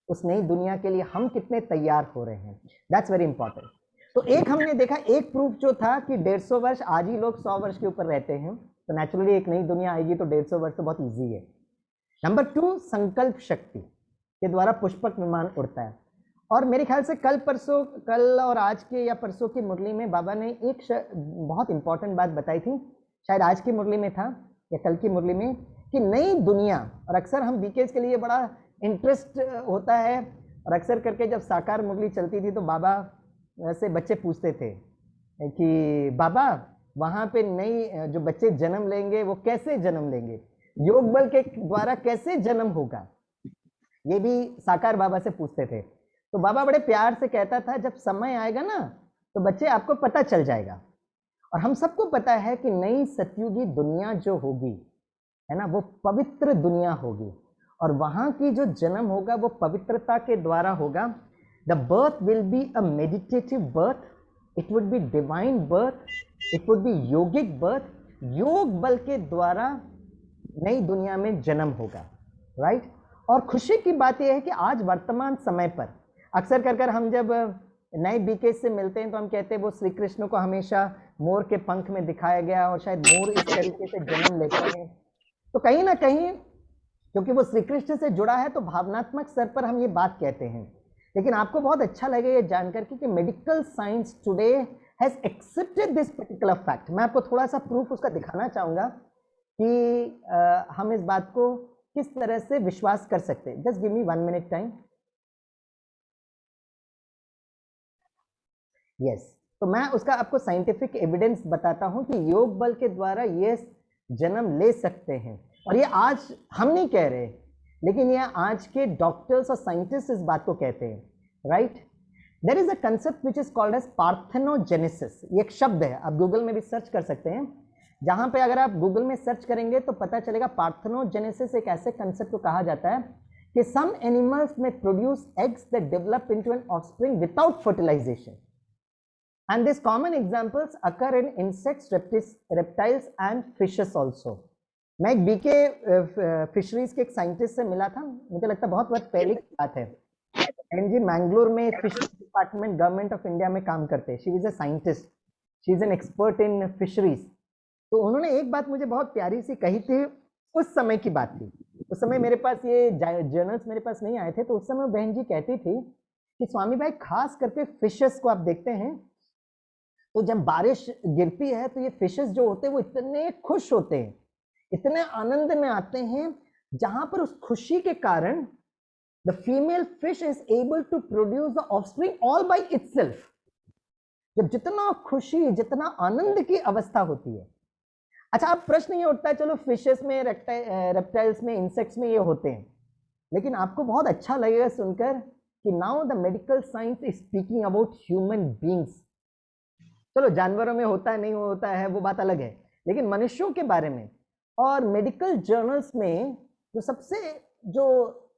उस नई दुनिया के लिए हम कितने तैयार हो रहे हैं? That's very important. तो एक हमने देखा, एक प्रूफ जो था कि 150 वर्ष, आज ही लोग 100 वर्ष के ऊपर रहते हैं, तो नेचुरली एक नई दुनिया आएगी तो 150 वर्ष तो बहुत ईजी है। नंबर 2, संकल्प शक्ति के द्वारा पुष्पक विमान उड़ता है। और मेरे ख्याल से कल और आज के या परसों की मुरली में बाबा ने एक बहुत इंपॉर्टेंट बात बताई थी, शायद आज की मुरली में था या कल की मुरली में, कि नई दुनिया। और अक्सर हम बीकेज के लिए बड़ा इंटरेस्ट होता है, और अक्सर करके जब साकार मुरली चलती थी तो बाबा से बच्चे पूछते थे कि बाबा वहाँ पे नई जो बच्चे जन्म लेंगे वो कैसे जन्म लेंगे, योग बल के द्वारा कैसे जन्म होगा, ये भी साकार बाबा से पूछते थे। तो बाबा बड़े प्यार से कहता था, जब समय आएगा ना तो बच्चे आपको पता चल जाएगा। और हम सबको पता है कि नई सतयुगी दुनिया जो होगी है ना, वो पवित्र दुनिया होगी, और वहाँ की जो जन्म होगा वो पवित्रता के द्वारा होगा। The birth will be a meditative birth, it would be divine birth, it would be yogic birth. योग बल के द्वारा नई दुनिया में जन्म होगा, राइट। और खुशी की बात यह है कि आज वर्तमान समय पर अक्सर कर हम जब नए बीकेज से मिलते हैं तो हम कहते हैं वो श्री कृष्ण को हमेशा मोर के पंख में दिखाया गया और शायद मोर इस तरीके से जन्म लेते हैं। तो कहीं ना कहीं क्योंकि वो श्री कृष्ण से जुड़ा है तो भावनात्मक स्तर पर हम ये बात कहते हैं। लेकिन आपको बहुत अच्छा लगे ये जानकर कि medical science today has accepted this particular fact. मैं आपको थोड़ा सा प्रूफ उसका दिखाना चाहूँगा कि हम इस बात को किस तरह से विश्वास कर सकते हैं। Just give me 1 minute time. Yes, तो मैं उसका आपको साइंटिफिक एविडेंस बताता हूं कि योग बल के द्वारा ये जन्म ले सकते हैं। और ये आज हम नहीं कह रहे, लेकिन ये आज के डॉक्टर्स और साइंटिस्ट इस बात को कहते हैं, right. There is a concept which is called as parthenogenesis. ये एक शब्द है, आप गूगल में भी सर्च कर सकते हैं, जहां पे अगर आप गूगल में सर्च करेंगे तो पता चलेगा पार्थेनोजेनेसिस एक ऐसे कंसेप्ट को कहा जाता है कि सम एनिमल्स में produce eggs that develop into an offspring without fertilization, and these common examples occur in insects, reptiles and fishes also। मैं एक बीके फिशरीज के एक साइंटिस्ट से मिला था, मुझे लगता है बहुत पहले की बात है। एनजी मैंगलोर में fisheries department government of India में काम करते हैं। She is a scientist, she is an expert in fisheries. तो उन्होंने एक बात मुझे बहुत प्यारी सी कही थी, उस समय की बात थी। उस समय मेरे पास ये जर्नल्स मेरे पास नहीं आए थे, तो उस समय बहन जी कहती थी कि स्वामी भाई खास करके फिशेस को आप देखते हैं तो जब बारिश गिरती है तो ये फिशेस जो होते हैं वो इतने खुश होते हैं, इतने आनंद में आते हैं, जहां पर उस खुशी के कारण the female fish is able to produce the offspring all by itself. जब जितना खुशी, जितना आनंद की अवस्था होती है। अच्छा, अब प्रश्न ये उठता है, चलो फिशेस में, रेप्टाइल्स में, इंसेक्ट्स में ये होते हैं, लेकिन आपको बहुत अच्छा लगेगा सुनकर कि now the medical science is speaking about human beings. चलो जानवरों में होता है, नहीं होता है, वो बात अलग है, लेकिन मनुष्यों के बारे में। और मेडिकल जर्नल्स में जो सबसे जो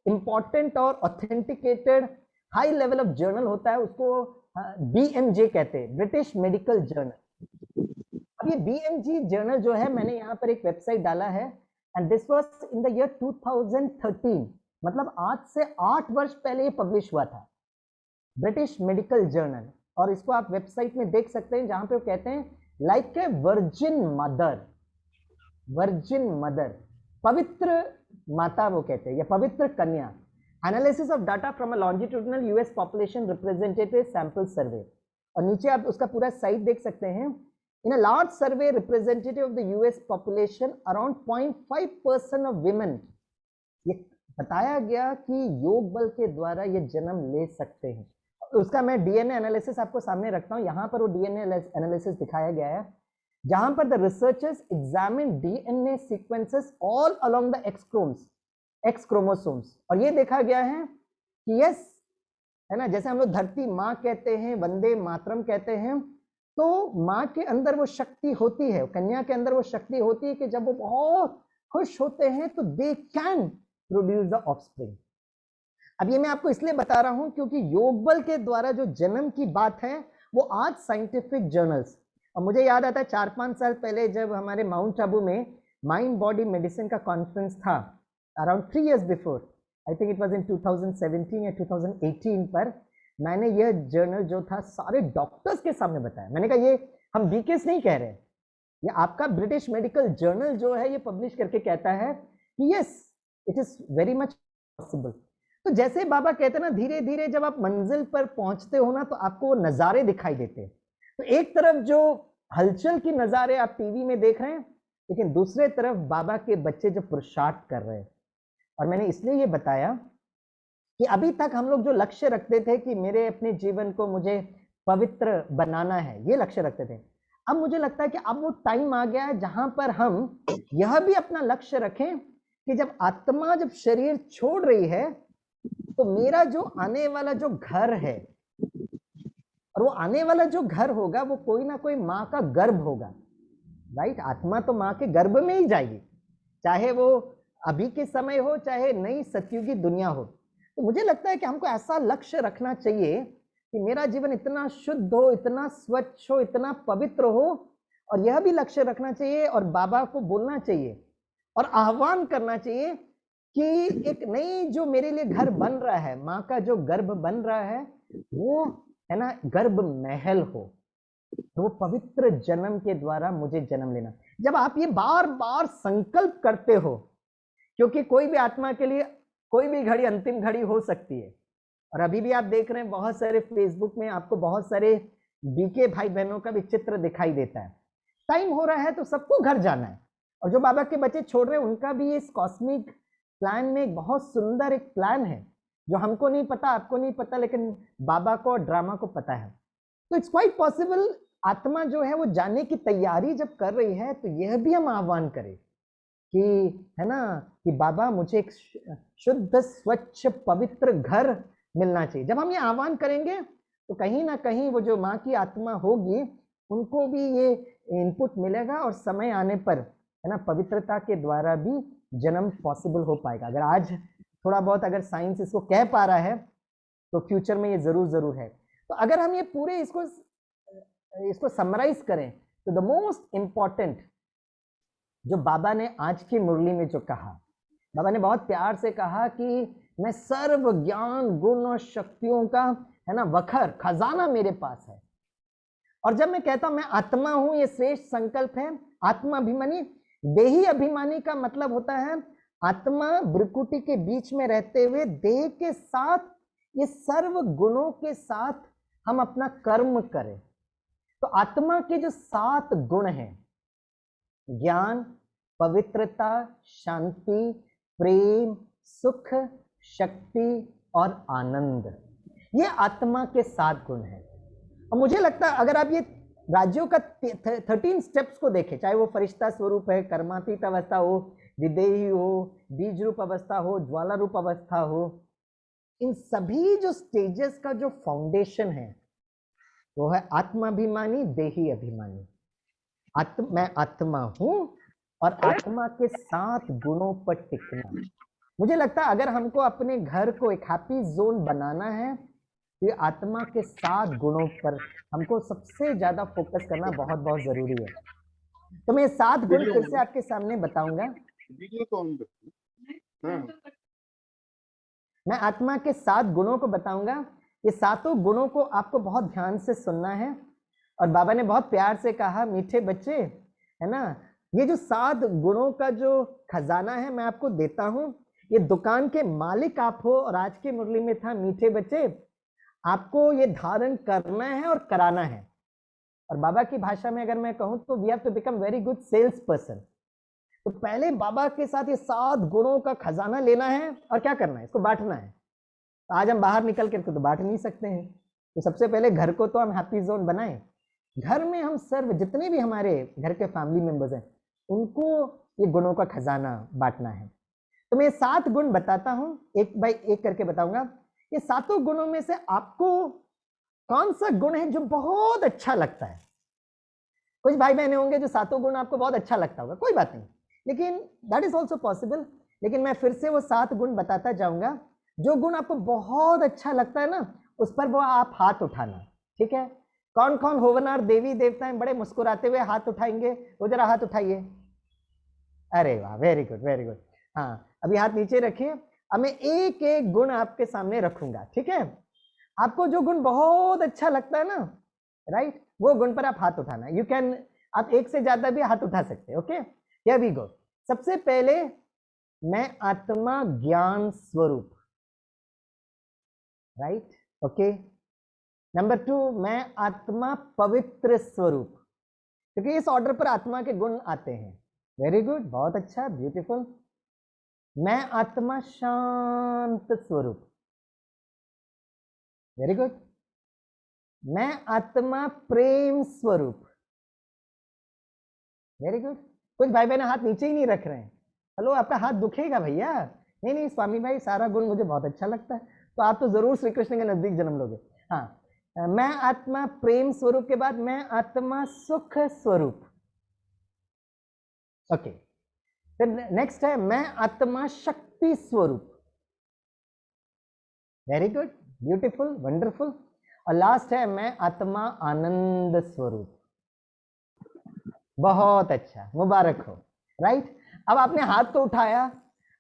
इंपॉर्टेंट और authenticated high level of journal होता है उसको BMJ कहते हैं, ब्रिटिश मेडिकल जर्नल। अब ये BMJ जर्नल जो है, मैंने यहाँ पर एक वेबसाइट डाला है, and this was in the year 2013, मतलब आज से 8 वर्ष पहले ये पब्लिश हुआ था, ब्रिटिश मेडिकल जर्नल। और इसको आप वेबसाइट में देख सकते हैं, जहां पे वो कहते हैं like a virgin mother, virgin mother, पवित्र माता वो कहते हैं, या पवित्र कन्या। Analysis of data from a longitudinal US population representative sample survey. और नीचे आप उसका पूरा साइट देख सकते हैं। In a large survey representative of the US population around 0.5% of women, ये बताया गया कि योग बल के द्वारा ये जन्म ले सकते हैं। उसका मैं डीएनए एनालिसिस आपको सामने रखता हूं। यहां पर वो डीएनए एनालिसिस दिखाया गया है, जहां पर the researchers examine DNA sequences all along the x chromosomes. और ये देखा गया है कि यस, है ना, जैसे हम लोग धरती माँ कहते हैं, वंदे मातरम कहते हैं, तो माँ के अंदर वो शक्ति होती है, कन्या के अंदर वो शक्ति होती है कि जब वो बहुत खुश होते हैं तो they can produce the offspring. अब ये मैं आपको इसलिए बता रहा हूं क्योंकि योग बल के द्वारा जो जन्म की बात है वो आज साइंटिफिक जर्नल्स, और मुझे याद आता है 4-5 साल पहले जब हमारे माउंट आबू में माइंड बॉडी मेडिसिन का कॉन्फ्रेंस था, around 3 years before, I think it was in 2017 या 2018 पर, मैंने यह जर्नल जो था सारे डॉक्टर्स के सामने बताया। मैंने कहा ये हम बीकेस नहीं कह रहे, ये आपका ब्रिटिश मेडिकल जर्नल जो है ये पब्लिश करके कहता है कि yes it is very much possible. तो जैसे बाबा कहते हैं ना, धीरे धीरे जब आप मंजिल पर पहुंचते हो ना तो आपको वो नज़ारे दिखाई देते हैं। तो एक तरफ जो हलचल की नज़ारे आप टीवी में देख रहे हैं, लेकिन दूसरे तरफ बाबा के बच्चे जो पुरुषार्थ कर रहे हैं। और मैंने इसलिए ये बताया कि अभी तक हम लोग जो लक्ष्य रखते थे कि मेरे अपने जीवन को मुझे पवित्र बनाना है, ये लक्ष्य रखते थे, अब मुझे लगता है कि अब वो टाइम आ गया है जहां पर हम यह भी अपना लक्ष्य रखें कि जब आत्मा जब शरीर छोड़ रही है तो मेरा जो आने वाला जो घर है, और वो आने वाला जो घर होगा वो कोई ना कोई माँ का गर्भ होगा, राइट। आत्मा तो माँ के गर्भ में ही जाएगी, चाहे वो अभी के समय हो चाहे नई सतयुगी दुनिया हो। तो मुझे लगता है कि हमको ऐसा लक्ष्य रखना चाहिए कि मेरा जीवन इतना शुद्ध हो, इतना स्वच्छ हो, इतना पवित्र हो। और यह भी लक्ष्य रखना चाहिए और बाबा को बोलना चाहिए और आह्वान करना चाहिए कि एक नई जो मेरे लिए घर बन रहा है, माँ का जो गर्भ बन रहा है, वो है ना गर्भ महल हो, तो वो पवित्र जन्म के द्वारा मुझे जन्म लेना। जब आप ये बार बार संकल्प करते हो, क्योंकि कोई भी आत्मा के लिए कोई भी घड़ी अंतिम घड़ी हो सकती है। और अभी भी आप देख रहे हैं बहुत सारे फेसबुक में आपको बहुत सारे बीके भाई बहनों का भी चित्र दिखाई देता है। टाइम हो रहा है तो सबको घर जाना है, और जो बाबा के बच्चे छोड़ रहे हैं उनका भी इस कॉस्मिक प्लान में एक बहुत सुंदर एक प्लान है जो हमको नहीं पता, आपको नहीं पता, लेकिन बाबा को और ड्रामा को पता है। तो इट्स क्वाइट पॉसिबल आत्मा जो है वो जाने की तैयारी जब कर रही है, तो यह भी हम आह्वान करें कि है ना कि बाबा मुझे एक शुद्ध स्वच्छ पवित्र घर मिलना चाहिए। जब हम ये आह्वान करेंगे तो कहीं ना कहीं वो जो माँ की आत्मा होगी उनको भी ये इनपुट मिलेगा, और समय आने पर है ना पवित्रता के द्वारा भी जन्म पॉसिबल हो पाएगा। अगर आज थोड़ा बहुत अगर साइंस इसको कह पा रहा है तो फ्यूचर में ये जरूर है। तो अगर हम ये पूरे इसको समराइज करें तो द मोस्ट इंपॉर्टेंट जो बाबा ने आज की मुरली में जो कहा, बाबा ने बहुत प्यार से कहा कि मैं सर्व ज्ञान गुण और शक्तियों का है ना वखर खजाना मेरे पास है। और जब मैं कहता हूं मैं आत्मा हूं, ये श्रेष्ठ संकल्प है। आत्मा अभिमानी, देही अभिमानी का मतलब होता है आत्मा ब्रकुटी के बीच में रहते हुए देह के साथ ये सर्व गुणों के साथ हम अपना कर्म करें। तो आत्मा के जो 7 गुण हैं, ज्ञान, पवित्रता, शांति, प्रेम, सुख, शक्ति और आनंद, ये आत्मा के 7 गुण हैं। और मुझे लगता है अगर आप ये राज्यों का 13 स्टेप्स को देखें, चाहे वो फरिश्ता स्वरूप है, कर्मातीत अवस्था हो, विदेही हो, बीज रूप अवस्था हो, ज्वाला रूप अवस्था हो, इन सभी जो स्टेजेस का जो फाउंडेशन है वो है आत्माभिमानी, देही अभिमानी। मैं आत्मा हूं और आत्मा के 7 गुणों पर टिकना। मुझे लगता है अगर हमको अपने घर को एक हैप्पी जोन बनाना है तो ये आत्मा के 7 गुणों पर हमको सबसे ज्यादा फोकस करना बहुत बहुत जरूरी है। तो मैं 7 गुण फिर से आपके सामने बताऊंगा। मैं आत्मा के 7 गुणों को बताऊंगा। ये 7 गुणों को आपको बहुत ध्यान से सुनना है। और बाबा ने बहुत प्यार से कहा, मीठे बच्चे, है ना, ये जो 7 गुणों का जो खजाना है मैं आपको देता हूं, ये दुकान के मालिक आप हो। और आज की मुरली में था, मीठे बच्चे, आपको ये धारण करना है और कराना है। और बाबा की भाषा में अगर मैं कहूं तो we have to become very good sales person. तो पहले बाबा के साथ ये 7 गुणों का खजाना लेना है और क्या करना है, इसको बांटना है। तो आज हम बाहर निकल कर तो बांट नहीं सकते हैं, तो सबसे पहले घर को तो हम हैप्पी जोन बनाएं। घर में हम सर्व जितने भी हमारे घर के फैमिली मेंबर्स हैं उनको ये गुणों का खजाना बांटना है। तो मैं 7 गुण बताता हूं, एक बाय एक करके बताऊंगा। ये 7 गुणों में से आपको कौन सा गुण है जो बहुत अच्छा लगता है। कुछ भाई बहने होंगे जो 7 गुण आपको बहुत अच्छा लगता होगा, कोई बात नहीं, लेकिन दैट इज ऑल्सो पॉसिबल। लेकिन मैं फिर से वो 7 गुण बताता जाऊंगा। जो गुण आपको बहुत अच्छा लगता है ना, उस पर वो आप हाथ उठाना, ठीक है। कौन कौन होवनार देवी देवता हैं, बड़े मुस्कुराते हुए हाथ उठाएंगे, वो जरा हाथ उठाइए। अरे वाह, वेरी गुड वेरी गुड। हाँ, अभी हाथ नीचे रखिए। अब मैं एक एक गुण आपके सामने रखूंगा, ठीक है। आपको जो गुण बहुत अच्छा लगता है ना, राइट, वो गुण पर आप हाथ उठाना। यू कैन, आप एक से ज्यादा भी हाथ उठा सकते हैं, ओके। Here we go. सबसे पहले, मैं आत्मा ज्ञान स्वरूप, राइट, ओके। नंबर 2, मैं आत्मा पवित्र स्वरूप, क्योंकि इस ऑर्डर पर आत्मा के गुण आते हैं। वेरी गुड, बहुत अच्छा, ब्यूटीफुल। मैं आत्मा शांत स्वरूप, वेरी गुड। मैं आत्मा प्रेम स्वरूप, वेरी गुड। कुछ भाई बहन हाथ नीचे ही नहीं रख रहे हैं। हेलो, आपका हाथ दुखेगा भैया। नहीं नहीं स्वामी भाई, सारा गुण मुझे बहुत अच्छा लगता है, तो आप तो जरूर श्री कृष्ण के नजदीक जन्म लोगे। हाँ, मैं आत्मा प्रेम स्वरूप के बाद मैं आत्मा सुख स्वरूप, ओके। फिर नेक्स्ट है मैं आत्मा शक्ति स्वरूप, वेरी गुड, ब्यूटीफुल, वंडरफुल। और लास्ट है मैं आत्मा आनंद स्वरूप। बहुत अच्छा, मुबारक हो, राइट। अब आपने हाथ तो उठाया,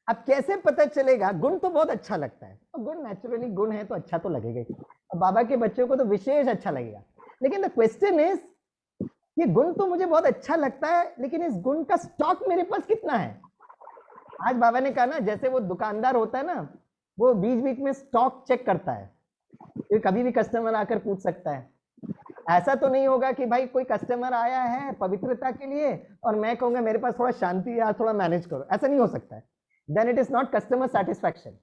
अब कैसे पता चलेगा? गुण तो बहुत अच्छा लगता है, और गुण नेचुरली गुण है तो अच्छा तो लगेगा ही। और बाबा के बच्चों को तो विशेष अच्छा लगेगा। लेकिन द क्वेश्चन इज, ये गुण तो मुझे बहुत अच्छा लगता है, लेकिन इस गुण का स्टॉक मेरे पास कितना है? आज बाबा ने कहा ना, जैसे वो दुकानदार होता है ना, वो बीच बीच में स्टॉक चेक करता है, तो कभी भी कस्टमर आकर पूछ सकता है। ऐसा तो नहीं होगा कि भाई कोई कस्टमर आया है पवित्रता के लिए और मैं कहूंगा मेरे पास थोड़ा शांति है, थोड़ा मैनेज करो, ऐसा नहीं हो सकता है। Then it is not customer satisfaction.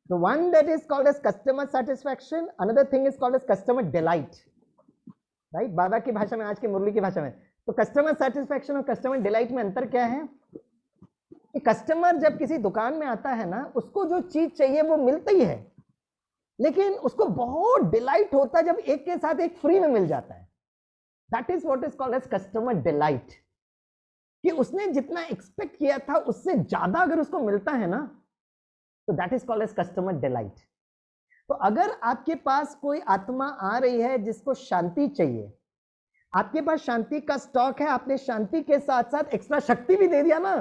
The one that is called as customer satisfaction, another thing is called as customer delight, right? बाबा की भाषा में, आज की मुरली की भाषा में, तो कस्टमर सेटिस्फैक्शन और कस्टमर डिलाइट में अंतर क्या है? कि कस्टमर जब किसी दुकान में आता है ना, उसको जो चीज चाहिए वो मिलता ही है, लेकिन उसको बहुत डिलाइट होता है जब एक के साथ एक फ्री में मिल जाता है। That is what is called as customer delight, कि उसने जितना एक्सपेक्ट किया था उससे ज्यादा अगर उसको मिलता है ना, तो that is called as customer delight. तो अगर आपके पास कोई आत्मा आ रही है जिसको शांति चाहिए, आपके पास शांति का स्टॉक है, आपने शांति के साथ साथ एक्स्ट्रा शक्ति भी दे दिया ना,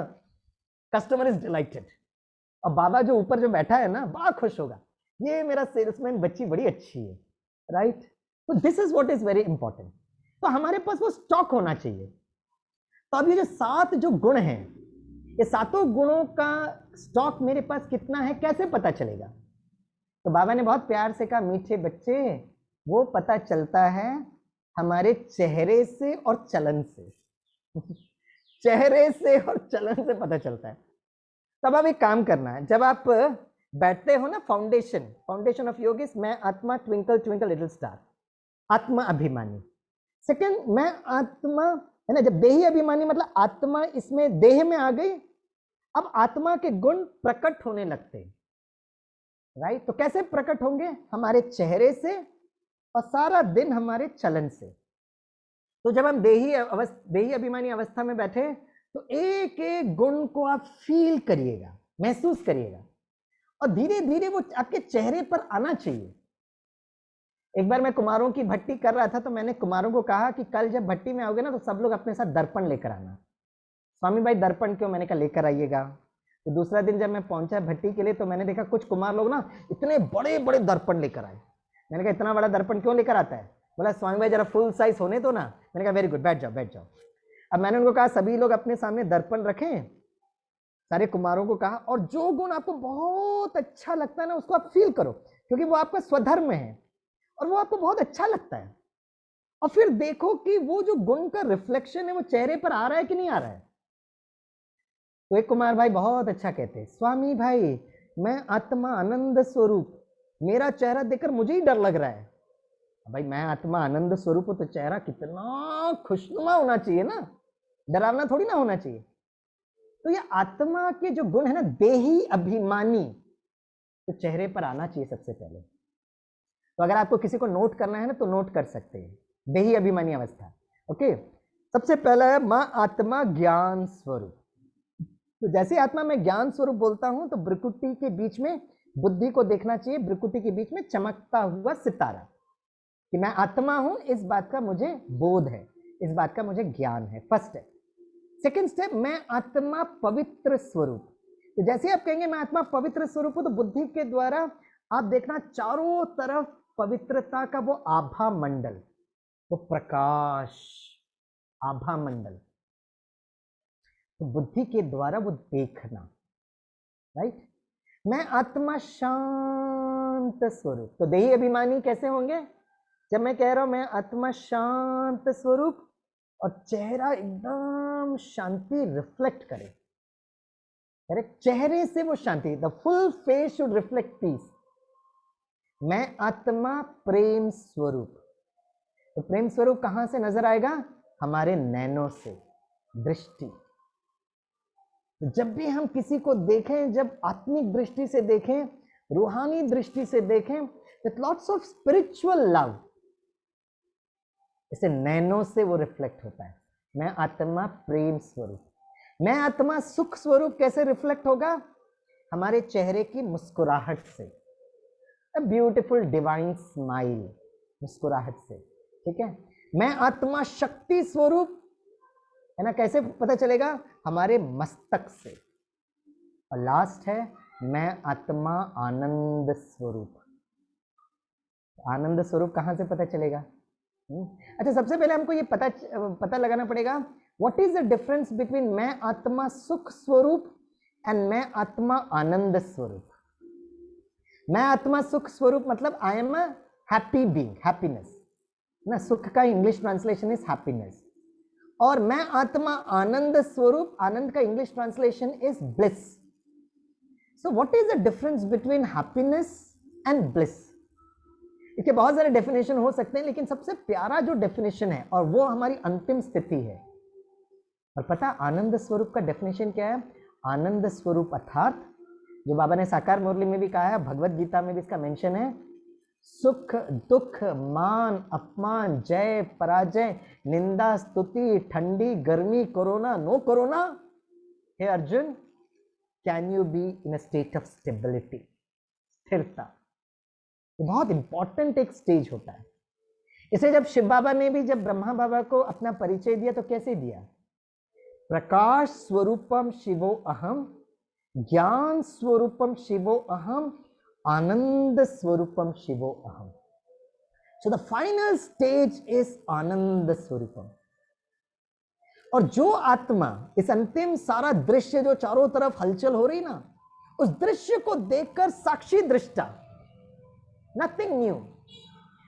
कस्टमर इज डिलाइटेड। और बाबा जो ऊपर जो बैठा है ना, बड़ा खुश होगा, ये मेरा सेल्समैन बच्ची बड़ी अच्छी है, राइट। तो this is what is very important. तो हमारे पास वो स्टॉक होना चाहिए। तो अब ये जो 7 जो गुण हैं, ये 7 गुणों का स्टॉक मेरे पास कितना है, कैसे पता चलेगा? तो बाबा ने बहुत प्यार से कहा, मीठे बच्चे, वो पता चलता है हमारे चेहरे से और चलन से। चेहरे से और चलन से पता चलता है। तब आप एक काम करना है, बैठते हो ना, फाउंडेशन ऑफ योग इज मैं आत्मा ट्विंकल ट्विंकल लिटिल स्टार, आत्मा अभिमानी। सेकंड, मैं आत्मा है ना, जब देही अभिमानी मतलब आत्मा इसमें देह में आ गई, अब आत्मा के गुण प्रकट होने लगते हैं, राइट। तो कैसे प्रकट होंगे? हमारे चेहरे से और सारा दिन हमारे चलन से। तो जब हम देही अभिमानी अवस्था में बैठे तो एक एक गुण को आप फील करिएगा, महसूस करिएगा, और धीरे धीरे वो आपके चेहरे पर आना चाहिए। एक बार मैं कुमारों की भट्टी कर रहा था, तो मैंने कुमारों को कहा कि कल जब भट्टी में आओगे ना तो सब लोग अपने साथ दर्पण लेकर आना। स्वामी भाई दर्पण क्यों? मैंने कहा लेकर आइएगा। तो दूसरा दिन जब मैं पहुंचा भट्टी के लिए तो मैंने देखा कुछ कुमार लोग ना इतने बड़े बड़े दर्पण लेकर आए। मैंने कहा इतना बड़ा दर्पण क्यों लेकर आता है? बोला स्वामी भाई जरा फुल साइज होने दो ना। मैंने कहा वेरी गुड, बैठ जाओ बैठ जाओ। अब मैंने उनको कहा सभी लोग अपने सामने दर्पण रखें, सारे कुमारों को कहा, और जो गुण आपको बहुत अच्छा लगता है ना उसको आप फील करो, क्योंकि वो आपका स्वधर्म है और वो आपको बहुत अच्छा लगता है। और फिर देखो कि वो जो गुण का रिफ्लेक्शन है वो चेहरे पर आ रहा है कि नहीं आ रहा है। तो एक कुमार भाई बहुत अच्छा कहते हैं, स्वामी भाई मैं आत्मा आनंद स्वरूप, मेरा चेहरा देखकर मुझे ही डर लग रहा है। भाई मैं आत्मा आनंद स्वरूप हूं तो चेहरा कितना खुशनुमा होना चाहिए ना, डरावना थोड़ी ना होना चाहिए। तो ये आत्मा के जो गुण है ना, देही अभिमानी, तो चेहरे पर आना चाहिए सबसे पहले। तो अगर आपको किसी को नोट करना है ना तो नोट कर सकते हैं, देही अभिमानी अवस्था। ओके, सबसे पहला है मां आत्मा ज्ञान स्वरूप। तो जैसे आत्मा में ज्ञान स्वरूप बोलता हूं तो भ्रुकुटी के बीच में बुद्धि को देखना चाहिए, भ्रुकुटी के बीच में चमकता हुआ सितारा, कि मैं आत्मा हूं, इस बात का मुझे बोध है, इस बात का मुझे ज्ञान है। फर्स्ट है। सेकेंड स्टेप, मैं आत्मा पवित्र स्वरूप। तो जैसे आप कहेंगे मैं आत्मा पवित्र स्वरूप हूं तो बुद्धि के द्वारा आप देखना चारों तरफ पवित्रता का वो आभा मंडल, वो प्रकाश, आभा मंडल, तो बुद्धि के द्वारा वो देखना, राइट। मैं आत्मा शांत स्वरूप। तो देही अभिमानी कैसे होंगे? जब मैं कह रहा हूं मैं आत्मा शांत स्वरूप और चेहरा एकदम शांति रिफ्लेक्ट करे, करेक्ट, चेहरे से वो शांति, the full face should reflect peace. मैं आत्मा प्रेम स्वरूप। तो प्रेम स्वरूप कहां से नजर आएगा? हमारे नैनों से, दृष्टि। जब भी हम किसी को देखें, जब आत्मिक दृष्टि से देखें, रूहानी दृष्टि से देखें, with lots of spiritual love, इसे नैनों से वो रिफ्लेक्ट होता है। मैं आत्मा प्रेम स्वरूप। मैं आत्मा सुख स्वरूप कैसे रिफ्लेक्ट होगा? हमारे चेहरे की मुस्कुराहट से, अ ब्यूटीफुल डिवाइन स्माइल, मुस्कुराहट से, ठीक है। मैं आत्मा शक्ति स्वरूप, है ना, कैसे पता चलेगा? हमारे मस्तक से। और लास्ट है मैं आत्मा आनंद स्वरूप। आनंद स्वरूप कहां से पता चलेगा? अच्छा, सबसे पहले हमको ये पता लगाना पड़ेगा what is the difference between मैं आत्मा सुख स्वरूप एंड मैं आत्मा आनंद स्वरूप। मैं आत्मा सुख स्वरूप मतलब I am a happy being, happiness ना, सुख का इंग्लिश ट्रांसलेशन इज हैप्पीनेस। और मैं आत्मा आनंद स्वरूप, आनंद का English translation is bliss. So what is the difference between happiness and bliss? इसके बहुत सारे डेफिनेशन हो सकते हैं, लेकिन सबसे प्यारा जो डेफिनेशन है और वो हमारी अंतिम स्थिति है। और पता आनंद स्वरूप का डेफिनेशन क्या है? आनंद स्वरूप अर्थात जो बाबा ने साकार मुरली में भी कहा है, भगवत गीता में भी इसका मेंशन है, सुख दुख मान अपमान जय पराजय निंदा स्तुति ठंडी गर्मी कोरोना नो कोरोना, हे Arjun can you be in a state of stability, स्थिरता। ये बहुत इंपॉर्टेंट एक स्टेज होता है। इसे जब शिव बाबा ने भी जब ब्रह्मा बाबा को अपना परिचय दिया तो कैसे दिया? प्रकाश स्वरूपम शिवो अहम, ज्ञान स्वरूपम शिवो अहम, आनंद स्वरूपम शिवो अहम। So the final stage is आनंद स्वरूपम। और जो आत्मा इस अंतिम सारा दृश्य जो चारों तरफ हलचल हो रही ना, उस दृश्य को देखकर साक्षी दृष्टा, nothing new,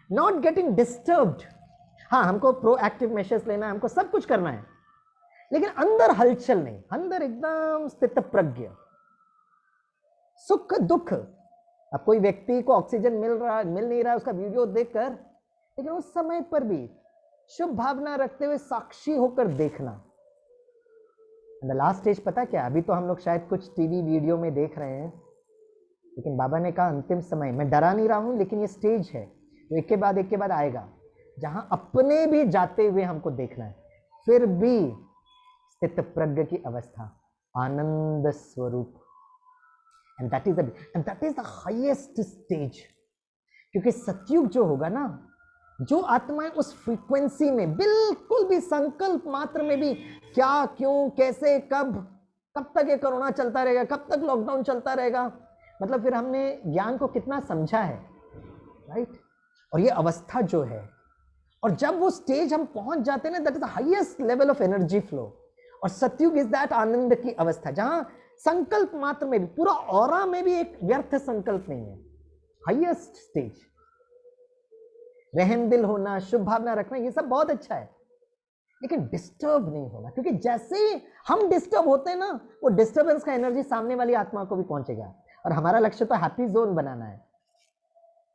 not getting disturbed. हाँ, हमको प्रोएक्टिव मेजर्स लेना है, हमको सब कुछ करना है, लेकिन अंदर हलचल नहीं, अंदर एकदम स्थित प्रज्ञ। सुख दुख अब कोई व्यक्ति को ऑक्सीजन मिल नहीं रहा है उसका वीडियो देखकर, लेकिन उस समय पर भी शुभ भावना रखते हुए साक्षी होकर देखना। द लास्ट स्टेज पता क्या, अभी तो हम लोग शायद कुछ टीवी वीडियो में देख रहे हैं, लेकिन बाबा ने कहा अंतिम समय, मैं डरा नहीं रहा हूं, लेकिन ये स्टेज है जो एक के बाद आएगा, जहां अपने भी जाते हुए हमको देखना है, फिर भी स्थित प्रज्ञ की अवस्था, आनंद स्वरूप, and that is the highest stage. क्योंकि सतयुग जो होगा ना, जो आत्माएं उस फ्रीक्वेंसी में बिल्कुल भी संकल्प मात्र में भी क्या, क्यों, कैसे, कब तक ये कोरोना चलता रहेगा, कब तक लॉकडाउन चलता रहेगा, मतलब फिर हमने ज्ञान को कितना समझा है, राइट? और ये अवस्था जो है, और जब वो स्टेज हम पहुंच जाते हैं ना, that is the highest level of energy flow. और सतयुग इज दैट आनंद की अवस्था जहां संकल्प मात्र में भी, पूरा ऑरा में भी एक व्यर्थ संकल्प नहीं है, हाईएस्ट स्टेज। रहम दिल होना, शुभ भावना रखना, ये सब बहुत अच्छा है, लेकिन डिस्टर्ब नहीं होना, क्योंकि जैसे ही हम डिस्टर्ब होते हैं ना, वो डिस्टर्बेंस का एनर्जी सामने वाली आत्मा को भी पहुंचेगा। और हमारा लक्ष्य तो हैप्पी जोन बनाना है,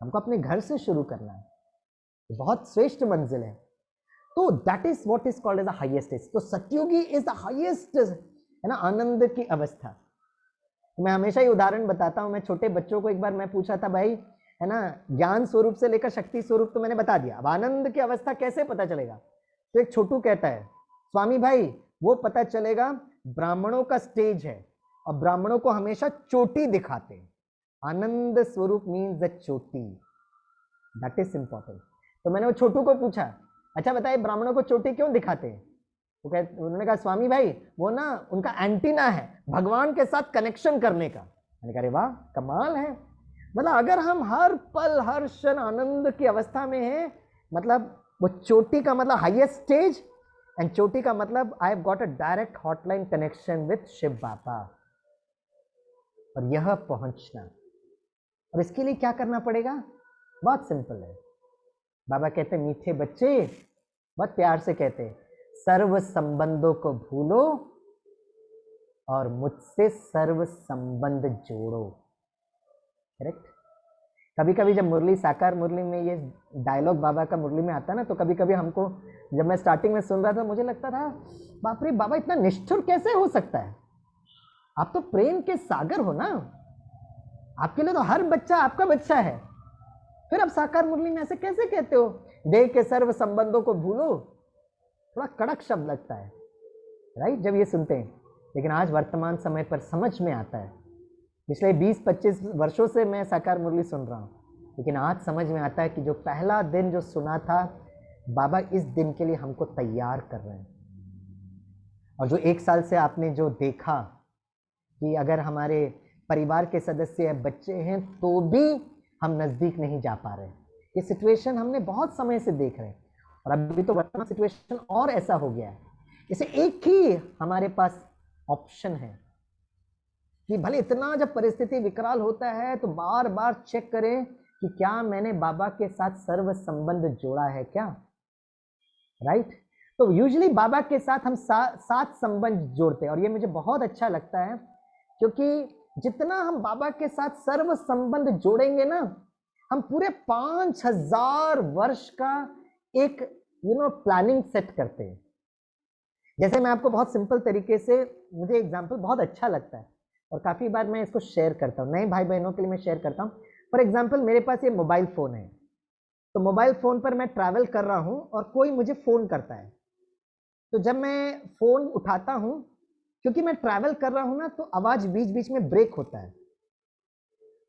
हमको अपने घर से शुरू करना है, बहुत श्रेष्ठ मंजिल है। तो that is what is called as the highest stage. तो सतयुगी इज द हाईएस्ट, है ना, आनंद की अवस्था। मैं हमेशा ही उदाहरण बताता हूं, मैं छोटे बच्चों को एक बार मैं पूछा था, भाई है ना, ज्ञान स्वरूप से लेकर शक्ति स्वरूप तो मैंने बता दिया, अब आनंद की अवस्था कैसे पता चलेगा? तो एक छोटू कहता है, स्वामी भाई वो पता चलेगा, ब्राह्मणों का स्टेज है और ब्राह्मणों को हमेशा चोटी दिखाते हैं, आनंद स्वरूप मीन्स द चोटी, दैट इज इंपॉर्टेंट। तो मैंने वो छोटू को पूछा, अच्छा बताइए ब्राह्मणों को चोटी क्यों दिखाते हैं? उन्होंने कहा स्वामी भाई वो ना उनका एंटीना है भगवान के साथ कनेक्शन करने का। मैंने कहा अरे वाह कमाल है, मतलब अगर हम हर पल हर क्षण आनंद की अवस्था में हैं, मतलब वो चोटी का मतलब हाईएस्ट स्टेज, एंड चोटी का मतलब I have got a direct hotline connection with Shiv Baba. और यह पहुंचना, और इसके लिए क्या करना पड़ेगा? बहुत सिंपल है। बाबा कहते हैं मीठे बच्चे, बहुत प्यार से कहते हैं, सर्व संबंधों को भूलो और मुझसे सर्व संबंध जोड़ो। करेक्ट? कभी कभी जब मुरली, साकार मुरली में ये डायलॉग बाबा का मुरली में आता ना, तो कभी कभी हमको, जब मैं स्टार्टिंग में सुन रहा था, मुझे लगता था बाप रे बाबा इतना निष्ठुर कैसे हो सकता है? आप तो प्रेम के सागर हो ना, आपके लिए तो हर बच्चा आपका बच्चा है, फिर आप साकार मुरली में ऐसे कैसे कहते हो, देह के सर्व संबंधों को भूलो? थोड़ा कड़क शब्द लगता है, राइट, जब ये सुनते हैं। लेकिन आज वर्तमान समय पर समझ में आता है, पिछले 20-25 वर्षों से मैं साकार मुरली सुन रहा हूँ, लेकिन आज समझ में आता है कि जो पहला दिन जो सुना था, बाबा इस दिन के लिए हमको तैयार कर रहे हैं। और जो 1 साल से आपने जो देखा कि अगर हमारे परिवार के सदस्य या बच्चे हैं तो भी हम नज़दीक नहीं जा पा रहे, ये सिचुएशन हमने बहुत समय से देख रहे हैं। और अभी तो वर्तमान सिचुएशन और ऐसा हो गया है, इसे एक ही हमारे पास ऑप्शन है कि भले इतना जब परिस्थिति विकराल होता है तो बार बार चेक करें कि क्या मैंने बाबा के साथ सर्व संबंध जोड़ा है क्या, राइट? तो यूजुअली बाबा के साथ हम सात संबंध जोड़ते हैं, और ये मुझे बहुत अच्छा लगता है, क्योंकि जितना हम बाबा के साथ सर्व संबंध जोड़ेंगे ना, हम पूरे 5000 वर्ष का एक प्लानिंग सेट करते हैं। जैसे मैं आपको बहुत सिंपल तरीके से, मुझे एग्जांपल बहुत अच्छा लगता है और काफ़ी बार मैं इसको शेयर करता हूँ, नए भाई बहनों के लिए मैं शेयर करता हूँ। फॉर एग्जांपल मेरे पास ये मोबाइल फ़ोन है, तो मोबाइल फ़ोन पर मैं ट्रैवल कर रहा हूँ और कोई मुझे फ़ोन करता है, तो जब मैं फ़ोन उठाता हूँ, क्योंकि मैं ट्रैवल कर रहा हूँ ना, तो आवाज़ बीच बीच में ब्रेक होता है।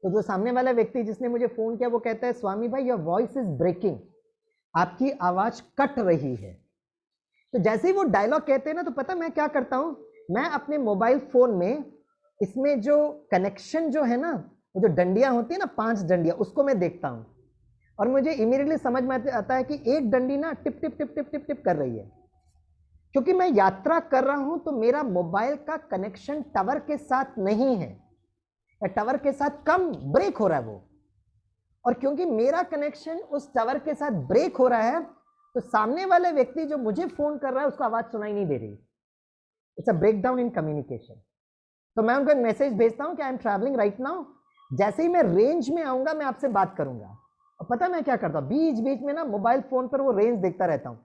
तो जो सामने वाला व्यक्ति जिसने मुझे फ़ोन किया वो कहता है स्वामी भाई योर वॉइस इज ब्रेकिंग, आपकी आवाज़ कट रही है। तो जैसे ही वो डायलॉग कहते हैं ना, तो पता मैं क्या करता हूँ, मैं अपने मोबाइल फ़ोन में इसमें जो कनेक्शन जो है ना, वो जो डंडियाँ होती है ना, 5 डंडियाँ, उसको मैं देखता हूँ और मुझे इमीडिएटली समझ में आता है कि एक डंडी ना tip tip tip tip tip tip कर रही है। क्योंकि मैं यात्रा कर रहा हूं तो मेरा मोबाइल का कनेक्शन टावर के साथ नहीं है, टावर के साथ कम ब्रेक हो रहा है वो, और क्योंकि मेरा कनेक्शन उस टावर के साथ ब्रेक हो रहा है, तो सामने वाले व्यक्ति जो मुझे फोन कर रहा है उसको आवाज सुनाई नहीं दे रही। It's a break down in communication. तो मैं उनको मैसेज भेजता हूं कि I am travelling right now, जैसे ही मैं रेंज में आऊंगा मैं आपसे बात करूंगा। और पता मैं क्या करता हूँ, बीच बीच में ना मोबाइल फोन पर वो रेंज देखता रहता हूँ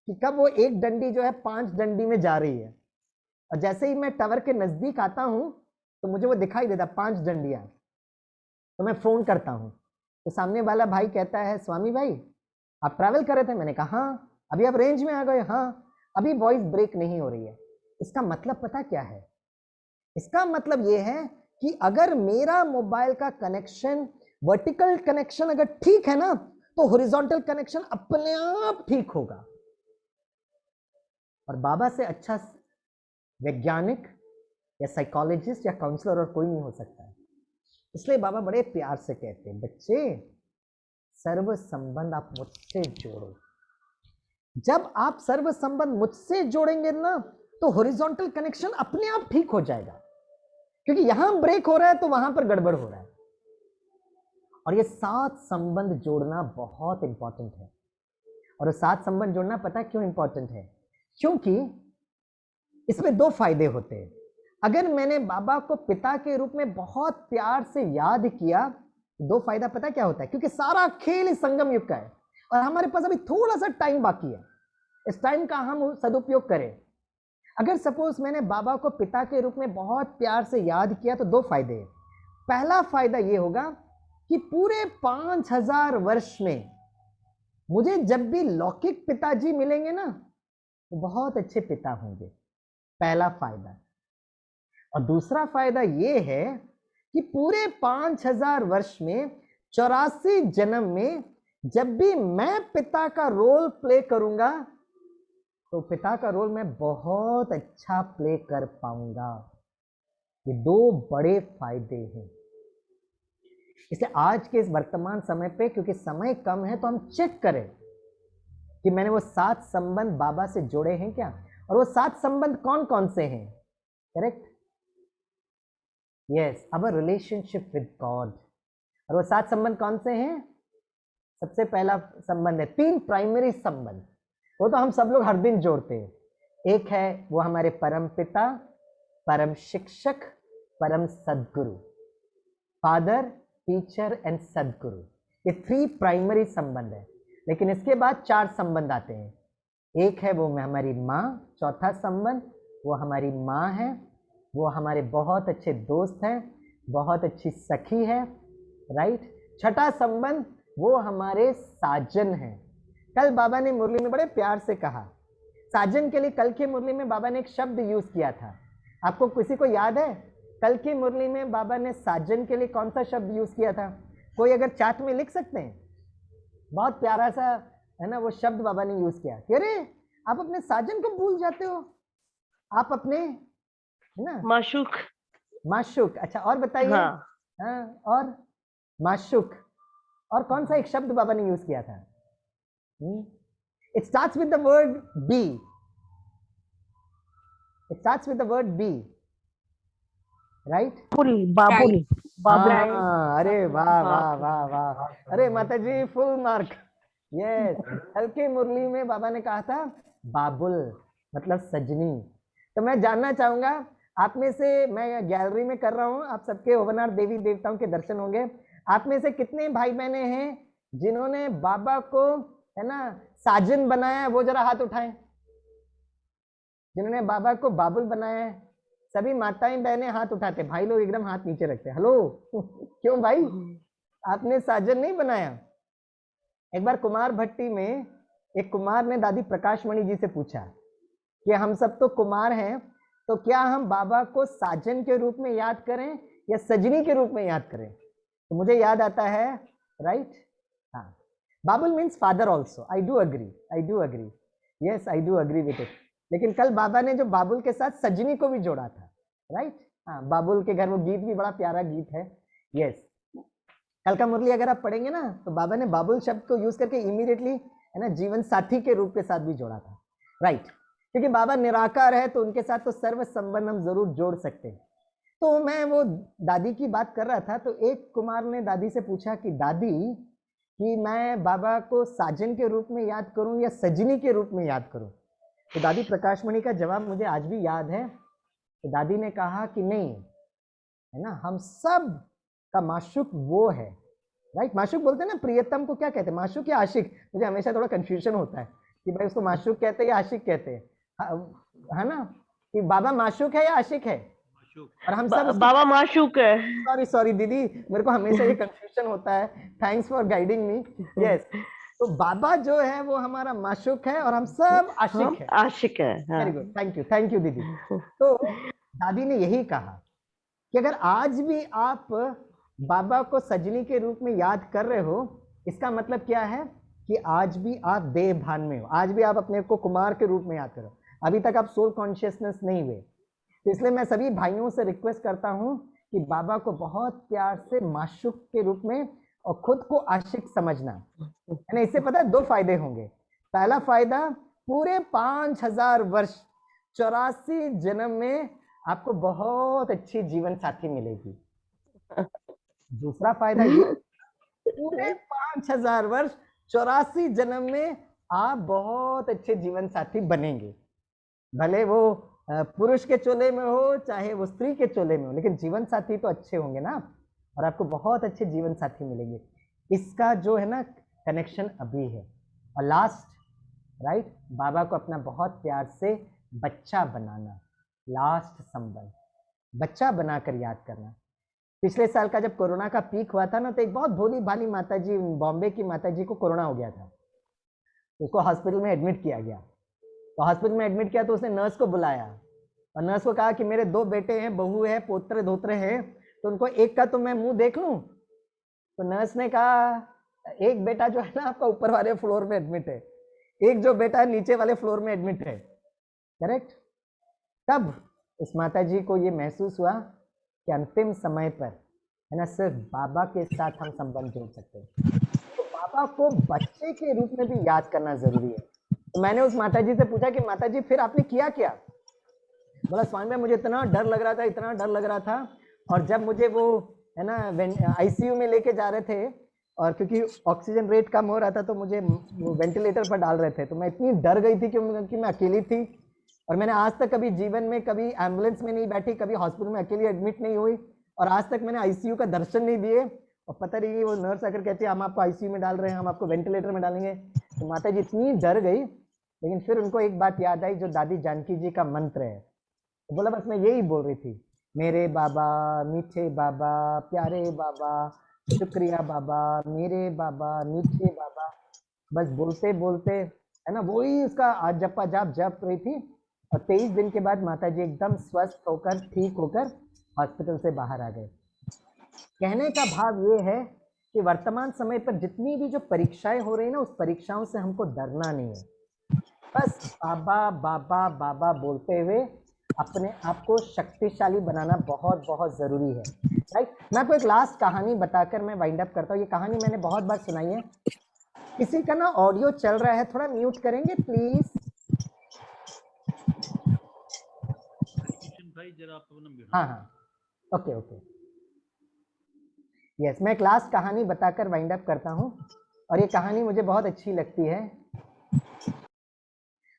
कि कब वो एक डंडी जो है 5 डंडी में जा रही है। और जैसे ही मैं टावर के नजदीक आता हूँ तो मुझे वो दिखाई देता 5 डंडियां, तो मैं फोन करता हूँ। तो सामने वाला भाई कहता है, स्वामी भाई आप ट्रैवल कर रहे थे? मैंने कहा हाँ। अभी आप रेंज में आ गए? हाँ। अभी वॉइस ब्रेक नहीं हो रही है। इसका मतलब पता क्या है? इसका मतलब ये है कि अगर मेरा मोबाइल का कनेक्शन, वर्टिकल कनेक्शन अगर ठीक है ना, तो हॉरिजॉन्टल कनेक्शन अपने आप ठीक होगा। और बाबा से अच्छा वैज्ञानिक या साइकोलॉजिस्ट या काउंसलर और कोई नहीं हो सकता है। इसलिए बाबा बड़े प्यार से कहते हैं, बच्चे सर्व संबंध आप मुझसे जोड़ो। जब आप सर्व संबंध मुझसे जोड़ेंगे ना, तो हॉरिजॉन्टल कनेक्शन अपने आप ठीक हो जाएगा। क्योंकि यहां ब्रेक हो रहा है तो वहां पर गड़बड़ हो रहा है। और ये 7 संबंध जोड़ना बहुत इंपॉर्टेंट है। और 7 संबंध जोड़ना पता क्यों इंपॉर्टेंट है? क्योंकि इसमें 2 फायदे होते हैं। अगर मैंने बाबा को पिता के रूप में बहुत प्यार से याद किया, 2 फायदा पता क्या होता है? क्योंकि सारा खेल इस संगम युग का है और हमारे पास अभी थोड़ा सा टाइम बाकी है। इस टाइम का हम सदुपयोग करें। अगर सपोज मैंने बाबा को पिता के रूप में बहुत प्यार से याद किया तो 2 फायदे हैं। पहला फायदा यह होगा कि पूरे 5000 वर्ष में मुझे जब भी लौकिक पिताजी मिलेंगे ना, तो बहुत अच्छे पिता होंगे। पहला फायदा। और दूसरा फायदा यह है कि पूरे 5000 वर्ष में 84 जन्म में जब भी मैं पिता का रोल प्ले करूंगा, तो पिता का रोल मैं बहुत अच्छा प्ले कर पाऊंगा। ये 2 बड़े फायदे हैं। इसलिए आज के इस वर्तमान समय पे, क्योंकि समय कम है, तो हम चेक करें कि मैंने वो 7 संबंध बाबा से जोड़े हैं क्या, और वो 7 संबंध कौन कौन से हैं। Correct? Yes, our relationship with God. और वो 7 संबंध कौन से हैं? सबसे पहला संबंध है 3 प्राइमरी संबंध। वो तो हम सब लोग हर दिन जोड़ते हैं। एक है वो हमारे परम पिता, परम शिक्षक, परम सदगुरु, फादर, टीचर एंड सदगुरु। ये 3 प्राइमरी संबंध है। लेकिन इसके बाद 4 संबंध आते हैं। एक है वो हमारी माँ, चौथा संबंध वो हमारी माँ है, वो हमारे बहुत अच्छे दोस्त हैं, बहुत अच्छी सखी है, राइट। छठा संबंध वो हमारे साजन हैं। कल बाबा ने मुरली में बड़े प्यार से कहा, साजन के लिए कल की मुरली में बाबा ने एक शब्द यूज किया था। आपको किसी को याद है कल की मुरली में बाबा ने साजन के लिए कौन सा शब्द यूज किया था? कोई अगर चार्ट में लिख सकते हैं? बहुत प्यारा सा है ना वो शब्द बाबा ने यूज किया। अरे आप अपने साजन को भूल जाते हो, आप अपने, है ना, माशूक। माशूक। अच्छा, और बताइए। हाँ, और माशूक। और कौन सा एक शब्द बाबा ने यूज किया था? It starts with the word B. It starts with the word B, right? बाबुल। हाँ, अरे वाह वाह वाह वाह, अरे माता जी फुल मार्क। यस, हल्की मुरली में बाबा ने कहा था बाबुल, मतलब सजनी। तो मैं जानना चाहूंगा आप में से, मैं गैलरी में कर रहा हूँ, आप सबके ओवनार देवी देवताओं के दर्शन होंगे। आप में से कितने भाई बहने हैं जिन्होंने बाबा को, है ना, साजन बनाया? वो जरा हाथ उठाएं जिन्होंने बाबा को बाबुल बनाया है। सभी माताएं बहनें हाथ उठाते, भाई लोग एकदम हाथ नीचे रखते। हेलो क्यों भाई, आपने साजन नहीं बनाया? एक बार कुमार भट्टी में एक कुमार ने दादी प्रकाशमणि जी से पूछा कि हम सब तो कुमार हैं, तो क्या हम बाबा को साजन के रूप में याद करें या सजनी के रूप में याद करें? तो मुझे याद आता है, राइट, हाँ, बाबुल means father also. I do agree, yes, I do agree with it. लेकिन कल बाबा ने जो बाबुल के साथ सजनी को भी जोड़ा था, राइट। हाँ, बाबुल के घर वो गीत भी बड़ा प्यारा गीत है। यस, कल का मुरली अगर आप पढ़ेंगे ना, तो बाबा ने बाबुल शब्द को यूज करके इमीडिएटली, है ना, जीवन साथी के रूप के साथ भी जोड़ा था, राइट। क्योंकि बाबा निराकार है तो उनके साथ तो सर्व संबंध हम जरूर जोड़ सकते हैं। तो मैं वो दादी की बात कर रहा था, तो एक कुमार ने दादी से पूछा कि दादी, कि मैं बाबा को साजन के रूप में याद करूं या सजनी के रूप में याद करूं? तो दादी प्रकाशमणि का जवाब मुझे आज भी याद है। तो दादी ने कहा कि नहीं, है ना, हम सब का माशूक वो है, राइट। माशूक बोलते हैं ना, प्रियतम को क्या कहते हैं, माशूक या आशिक? मुझे हमेशा थोड़ा कंफ्यूजन होता है कि भाई उसको माशूक कहते हैं या आशिक कहते हैं, है ना, कि बाबा माशूक है या आशिक है? और हम सब बाबा माशूक है। सॉरी सॉरी दीदी, मेरे को हमेशा ये कंफ्यूजन होता है, thanks for guiding me. Yes, तो बाबा जो है वो हमारा माशूक है और हम सब आशिक है। आशिक है, हाँ। वेरी गुड, थैंक यू दीदी। तो दादी ने यही कहा कि अगर आज भी आप बाबा को सजनी के रूप में याद कर रहे हो, इसका मतलब क्या है कि आज भी आप देह भान में हो, आज भी आप अपने को कुमार के रूप में याद करो, अभी तक आप सोल कॉन्शियसनेस नहीं हुए। तो इसलिए मैं सभी भाइयों से रिक्वेस्ट करता हूं कि बाबा को बहुत प्यार से माशूक के रूप में और खुद को आशिक समझना है। इससे पता है 2 फायदे होंगे। पहला फायदा, पूरे 5000 वर्ष 84 जन्म में आपको बहुत अच्छी जीवन साथी मिलेगी। दूसरा फायदा ये, पूरे 5000 वर्ष 84 जन्म में आप बहुत अच्छे जीवन साथी बनेंगे, भले वो पुरुष के चोले में हो चाहे वो स्त्री के चोले में हो, लेकिन जीवन साथी तो अच्छे होंगे ना, और आपको बहुत अच्छे जीवन साथी मिलेंगे। इसका जो है ना कनेक्शन अभी है। और लास्ट, राइट, बाबा को अपना बहुत प्यार से बच्चा बनाना, लास्ट संबंध बच्चा बनाकर याद करना। पिछले साल का जब कोरोना का पीक हुआ था ना, तो एक बहुत भोली भाली माताजी, बॉम्बे की माताजी को कोरोना हो गया था, उसको हॉस्पिटल में एडमिट किया गया। तो हॉस्पिटल में एडमिट किया तो उसने नर्स को बुलाया और नर्स को कहा कि मेरे 2 बेटे हैं, बहू है, पोतरे धोतरे हैं, तो उनको एक का तो मैं मुंह देख लूं। तो नर्स ने कहा एक बेटा जो है ना आपका ऊपर वाले फ्लोर में एडमिट है, एक जो बेटा है नीचे वाले फ्लोर में एडमिट है, करेक्ट। तब उस माता जी को ये महसूस हुआ कि अंतिम समय पर है ना सिर्फ बाबा के साथ हम संबंध जोड़ सकते हैं। तो बाबा को बच्चे के रूप में भी याद करना जरूरी है। तो मैंने उस माता जी से पूछा कि माता जी फिर आपने किया क्या? बोला स्वामी में मुझे इतना डर लग रहा था, इतना डर लग रहा था, और जब मुझे वो है ना आईसीयू में लेके जा रहे थे, और क्योंकि ऑक्सीजन रेट कम हो रहा था तो मुझे वो वेंटिलेटर पर डाल रहे थे, तो मैं इतनी डर गई थी कि मैं अकेली थी, और मैंने आज तक कभी जीवन में कभी एम्बुलेंस में नहीं बैठी, कभी हॉस्पिटल में अकेली एडमिट नहीं हुई, और आज तक मैंने आईसीयू का दर्शन नहीं दिए। और पता नहीं वो नर्स आकर कहती है हम आपको आईसीयू में डाल रहे हैं, हम आपको वेंटिलेटर में डालेंगे। तो माता जी इतनी डर गई, लेकिन फिर उनको एक बात याद आई जो दादी जानकी जी का मंत्र है। तो बोला बस मैं यही बोल रही थी, मेरे बाबा, मीठे बाबा, प्यारे बाबा, शुक्रिया बाबा, मेरे बाबा, मीठे बाबा, बस बोलते बोलते है ना वही उसका आज जपा जाप जप रही थी। और 23 दिन के बाद माता जी एकदम स्वस्थ होकर, ठीक होकर हॉस्पिटल से बाहर आ गए। कहने का भाव ये है कि वर्तमान समय पर जितनी भी जो परीक्षाएं हो रही है ना, उस परीक्षाओं से हमको डरना नहीं है। बस बाबा बाबा बाबा बोलते हुए अपने आप को शक्तिशाली बनाना बहुत बहुत जरूरी है, राइट। मैं आपको एक लास्ट कहानी बताकर मैं वाइंड अप करता हूँ। ये कहानी मैंने बहुत बार सुनाई है। किसी का ना ऑडियो चल रहा है, थोड़ा म्यूट करेंगे प्लीज। भाई जरा आप हाँ हाँ, ओके ओके, यस। मैं एक लास्ट कहानी बताकर वाइंड अप करता हूँ, और ये कहानी मुझे बहुत अच्छी लगती है।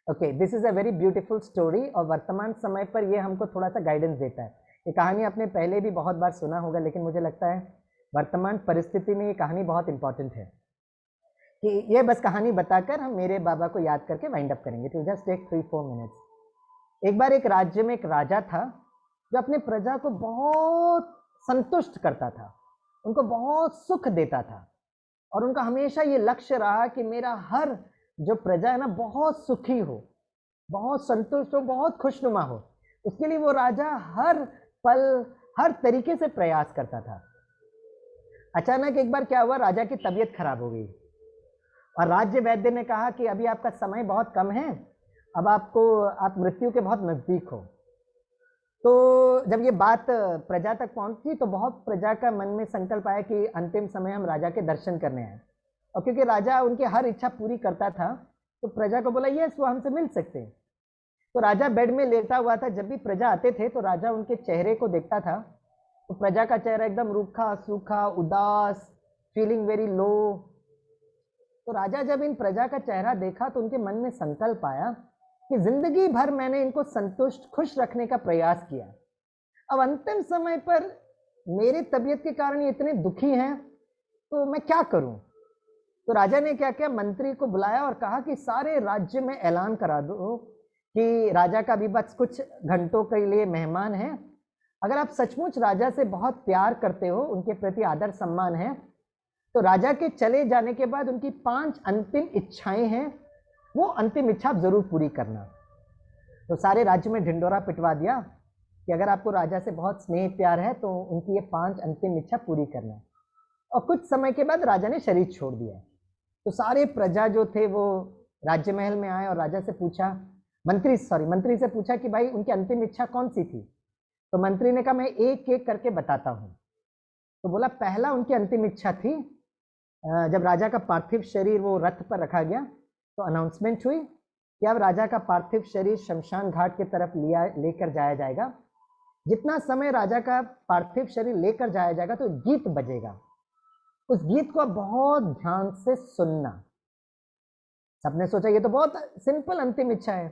Okay, this is a very beautiful story, और वर्तमान समय पर ये हमको थोड़ा सा गाइडेंस देता है। ये कहानी आपने पहले भी बहुत बार सुना होगा, लेकिन मुझे लगता है वर्तमान परिस्थिति में ये कहानी बहुत इंपॉर्टेंट है। कि ये बस कहानी बताकर हम मेरे बाबा को याद करके वाइंड अप करेंगे। तो जस्ट टेक 3-4 मिनट्स। एक बार एक राज्य में एक राजा था जो अपने प्रजा को बहुत संतुष्ट करता था, उनको बहुत सुख देता था, और उनका हमेशा ये लक्ष्य रहा कि मेरा हर जो प्रजा है ना बहुत सुखी हो, बहुत संतुष्ट हो, बहुत खुशनुमा हो। उसके लिए वो राजा हर पल हर तरीके से प्रयास करता था। अचानक एक बार क्या हुआ, राजा की तबीयत खराब हो गई, और राज्य वैद्य ने कहा कि अभी आपका समय बहुत कम है, अब आप मृत्यु के बहुत नजदीक हो। तो जब ये बात प्रजा तक पहुंची तो बहुत प्रजा का मन में संकल्प आया कि अंतिम समय हम राजा के दर्शन करने आए। और क्योंकि राजा उनकी हर इच्छा पूरी करता था, तो प्रजा को बोला यस वो हमसे मिल सकते हैं। तो राजा बेड में लेटा हुआ था। जब भी प्रजा आते थे तो राजा उनके चेहरे को देखता था, तो प्रजा का चेहरा एकदम रूखा सूखा, उदास, फीलिंग वेरी लो। तो राजा जब इन प्रजा का चेहरा देखा तो उनके मन में संकल्प आया कि जिंदगी भर मैंने इनको संतुष्ट खुश रखने का प्रयास किया, अब अंतिम समय पर मेरे तबीयत के कारण ये इतने दुखी हैं, तो मैं क्या करूं? तो राजा ने क्या किया, मंत्री को बुलाया और कहा कि सारे राज्य में ऐलान करा दो कि राजा का भी बस कुछ घंटों के लिए मेहमान है। अगर आप सचमुच राजा से बहुत प्यार करते हो, उनके प्रति आदर सम्मान है, तो राजा के चले जाने के बाद उनकी 5 अंतिम इच्छाएं हैं, वो अंतिम इच्छा आप जरूर पूरी करना। तो सारे राज्य में ढिंडोरा पिटवा दिया कि अगर आपको राजा से बहुत स्नेह प्यार है तो उनकी ये 5 अंतिम इच्छा पूरी करना। और कुछ समय के बाद राजा ने शरीर छोड़ दिया। तो सारे प्रजा जो थे वो राज्य महल में आए और राजा से पूछा, मंत्री से पूछा कि भाई उनकी अंतिम इच्छा कौन सी थी? तो मंत्री ने कहा मैं एक एक करके बताता हूँ। तो बोला पहला उनकी अंतिम इच्छा थी, जब राजा का पार्थिव शरीर वो रथ पर रखा गया तो अनाउंसमेंट हुई कि अब राजा का पार्थिव शरीर शमशान घाट की तरफ लेकर जाया जाएगा। जितना समय राजा का पार्थिव शरीर लेकर जाया जाएगा तो गीत बजेगा, उस गीत को बहुत ध्यान से सुनना। सबने सोचा ये तो बहुत सिंपल अंतिम इच्छा है।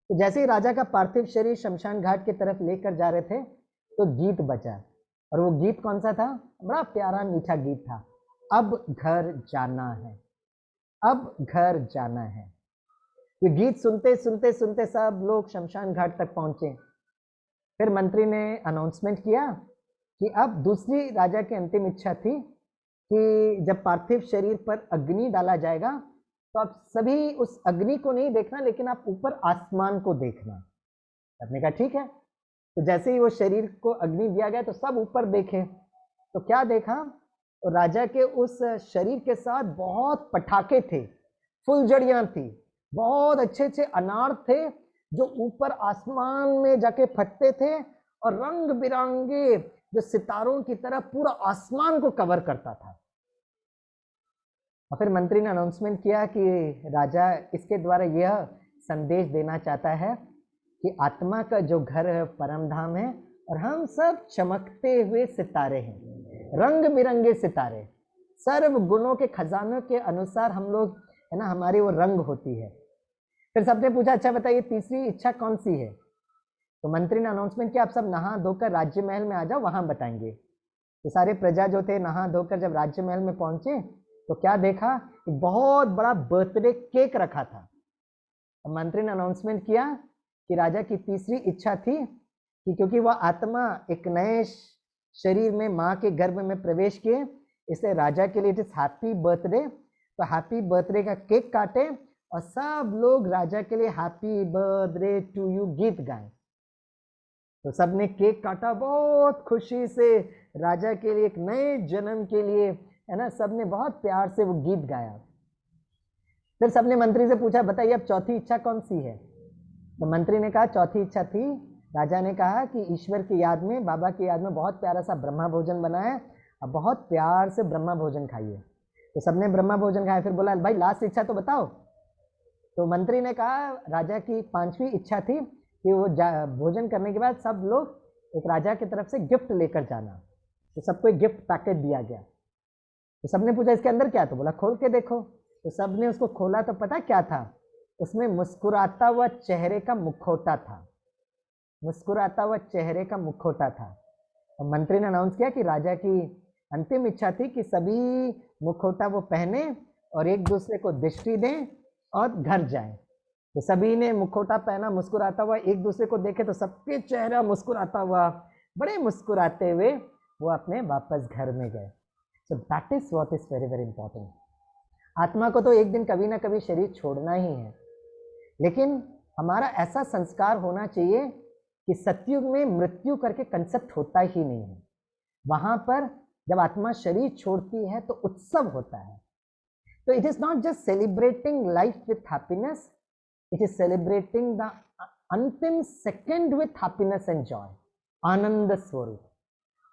तो जैसे ही राजा का पार्थिव शरीर शमशान घाट की तरफ लेकर जा रहे थे तो गीत बजा, और वो गीत कौन सा था? बड़ा प्यारा मीठा गीत था, अब घर जाना है, अब घर जाना है। ये गीत सुनते सुनते सुनते सब लोग शमशान घाट तक पहुंचे। फिर मंत्री ने अनाउंसमेंट किया कि अब दूसरी राजा की अंतिम इच्छा थी कि जब पार्थिव शरीर पर अग्नि डाला जाएगा तो आप सभी उस अग्नि को नहीं देखना, लेकिन आप ऊपर आसमान को देखना। आपने कहा ठीक है। तो जैसे ही वो शरीर को अग्नि दिया गया तो सब ऊपर देखे। तो क्या देखा? तो राजा के उस शरीर के साथ बहुत पटाखे थे, फुलझड़ियां थी, बहुत अच्छे अच्छे अनार थे जो ऊपर आसमान में जाके फटते थे और रंग बिरंगे जो सितारों की तरह पूरा आसमान को कवर करता था। और फिर मंत्री ने अनाउंसमेंट किया कि राजा इसके द्वारा यह संदेश देना चाहता है कि आत्मा का जो घर है परम धाम है और हम सब चमकते हुए सितारे हैं, रंग बिरंगे सितारे, सर्व गुणों के खजानों के अनुसार हम लोग है ना, हमारी वो रंग होती है। फिर सबने पूछा अच्छा बताइए तीसरी इच्छा कौन सी है? तो मंत्री ने अनाउंसमेंट किया आप सब नहा धोकर राज्य महल में आ जाओ, वहां बताएंगे। तो सारे प्रजा जो थे नहा धोकर जब राज्य महल में पहुंचे तो क्या देखा? एक बहुत बड़ा बर्थडे केक रखा था। तो मंत्री ने अनाउंसमेंट किया कि राजा की तीसरी इच्छा थी कि क्योंकि वह आत्मा एक नए शरीर में माँ के गर्भ में प्रवेश किए, इसलिए राजा के लिए इट इज हैप्पी बर्थडे। तो हैप्पी बर्थडे का केक काटे और सब लोग राजा के लिए हैप्पी बर्थडे टू यू गीत गाएं। तो सबने केक काटा बहुत खुशी से राजा के लिए, एक नए जन्म के लिए, है ना, सबने बहुत प्यार से वो गीत गाया। फिर सबने मंत्री से पूछा बताइए अब चौथी इच्छा कौन सी है? तो मंत्री ने कहा चौथी इच्छा थी, राजा ने कहा कि ईश्वर की याद में, बाबा की याद में बहुत प्यारा सा ब्रह्मा भोजन बनाए और बहुत प्यार से ब्रह्मा भोजन खाइए। तो सबने ब्रह्मा भोजन खाया। फिर बोला भाई लास्ट इच्छा तो बताओ। तो मंत्री ने कहा राजा की 5वीं इच्छा थी कि वो भोजन करने के बाद सब लोग एक राजा की तरफ से गिफ्ट लेकर जाना। तो सबको एक गिफ्ट पैकेट दिया गया। तो सबने पूछा इसके अंदर क्या? तो बोला खोल के देखो। तो सबने उसको खोला तो पता क्या था? उसमें मुस्कुराता हुआ चेहरे का मुखौटा था, मुस्कुराता हुआ चेहरे का मुखौटा था। और मंत्री ने अनाउंस किया कि राजा की अंतिम इच्छा थी कि सभी मुखौटा वो पहने और एक दूसरे को दृष्टि दें और घर जाएं। तो सभी ने मुखौटा पहना, मुस्कुराता हुआ एक दूसरे को देखे तो सबके चेहरा मुस्कुराता हुआ, बड़े मुस्कुराते हुए वो अपने वापस घर में गए। So that is what is very very important. आत्मा को तो एक दिन कभी ना कभी शरीर छोड़ना ही है, लेकिन हमारा ऐसा संस्कार होना चाहिए कि सतयुग में मृत्यु करके कंसेप्ट होता ही नहीं है। वहां पर जब आत्मा शरीर छोड़ती है तो उत्सव होता है। तो it is not just celebrating life with happiness, it is celebrating the अंतिम second with happiness and joy, आनंद स्वरूप।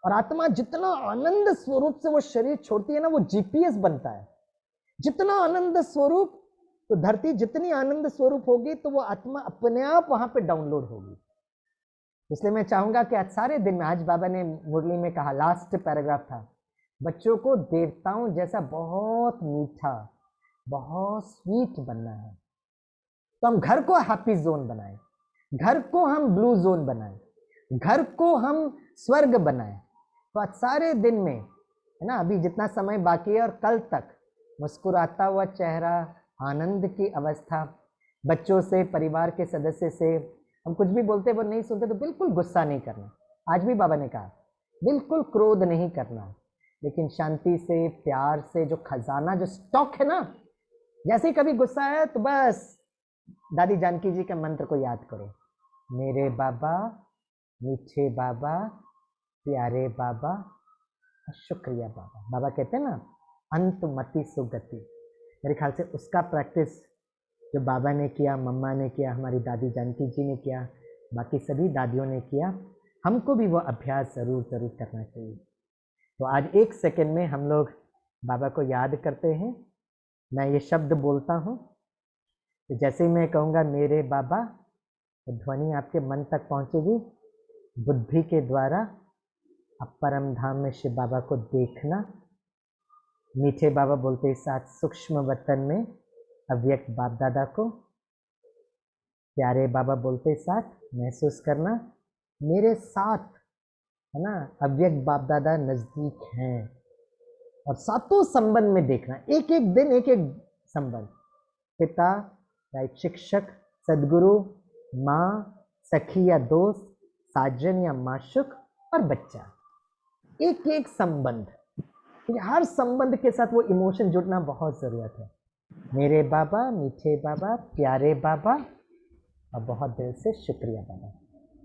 और आत्मा जितना आनंद स्वरूप से वो शरीर छोड़ती है ना, वो जीपीएस बनता है। जितना आनंद स्वरूप, तो धरती जितनी आनंद स्वरूप होगी तो वो आत्मा अपने आप वहां पे डाउनलोड होगी। इसलिए मैं चाहूंगा कि आज सारे दिन में, आज बाबा ने मुरली में कहा, लास्ट पैराग्राफ था, बच्चों को देवताओं जैसा बहुत मीठा, बहुत स्वीट बनना है। तो हम घर को हैप्पी जोन बनाएं, घर को हम ब्लू जोन बनाएं, घर को हम स्वर्ग बनाएं, तो आज सारे दिन में, है ना, अभी जितना समय बाकी है और कल तक मुस्कुराता हुआ चेहरा, आनंद की अवस्था, बच्चों से, परिवार के सदस्य से हम कुछ भी बोलते वो नहीं सुनते तो बिल्कुल गुस्सा नहीं करना। आज भी बाबा ने कहा बिल्कुल क्रोध नहीं करना, लेकिन शांति से, प्यार से, जो खजाना, जो स्टॉक है ना, जैसे ही कभी गुस्सा आया तो बस दादी जानकी जी के मंत्र को याद करो, मेरे बाबा, मीठे बाबा, प्यारे बाबा, शुक्रिया बाबा। बाबा कहते हैं ना, अंत मति सुगति। मेरे ख्याल से उसका प्रैक्टिस जो बाबा ने किया, मम्मा ने किया, हमारी दादी जानकी जी ने किया, बाकी सभी दादियों ने किया, हमको भी वो अभ्यास ज़रूर ज़रूर करना चाहिए। तो आज 1 सेकंड में हम लोग बाबा को याद करते हैं। मैं ये शब्द बोलता हूँ तो जैसे ही मैं कहूँगा मेरे बाबा, तो ध्वनि आपके मन तक पहुँचेगी। बुद्धि के द्वारा अब परम धाम में शिव बाबा को देखना। मीठे बाबा बोलते ही साथ सूक्ष्म वतन में अव्यक्त बाप दादा को, प्यारे बाबा बोलते साथ महसूस करना मेरे साथ, है ना, अव्यक्त बाप दादा नजदीक हैं। और सातों संबंध में देखना, एक एक दिन एक एक संबंध, पिता, राइट, शिक्षक, सदगुरु, माँ, सखी या दोस्त, साजन या माशुक और बच्चा, एक एक संबंध। हर संबंध के साथ वो इमोशन जुड़ना बहुत ज़रूरत है। मेरे बाबा, मीठे बाबा, प्यारे बाबा और बहुत दिल से शुक्रिया बाबा।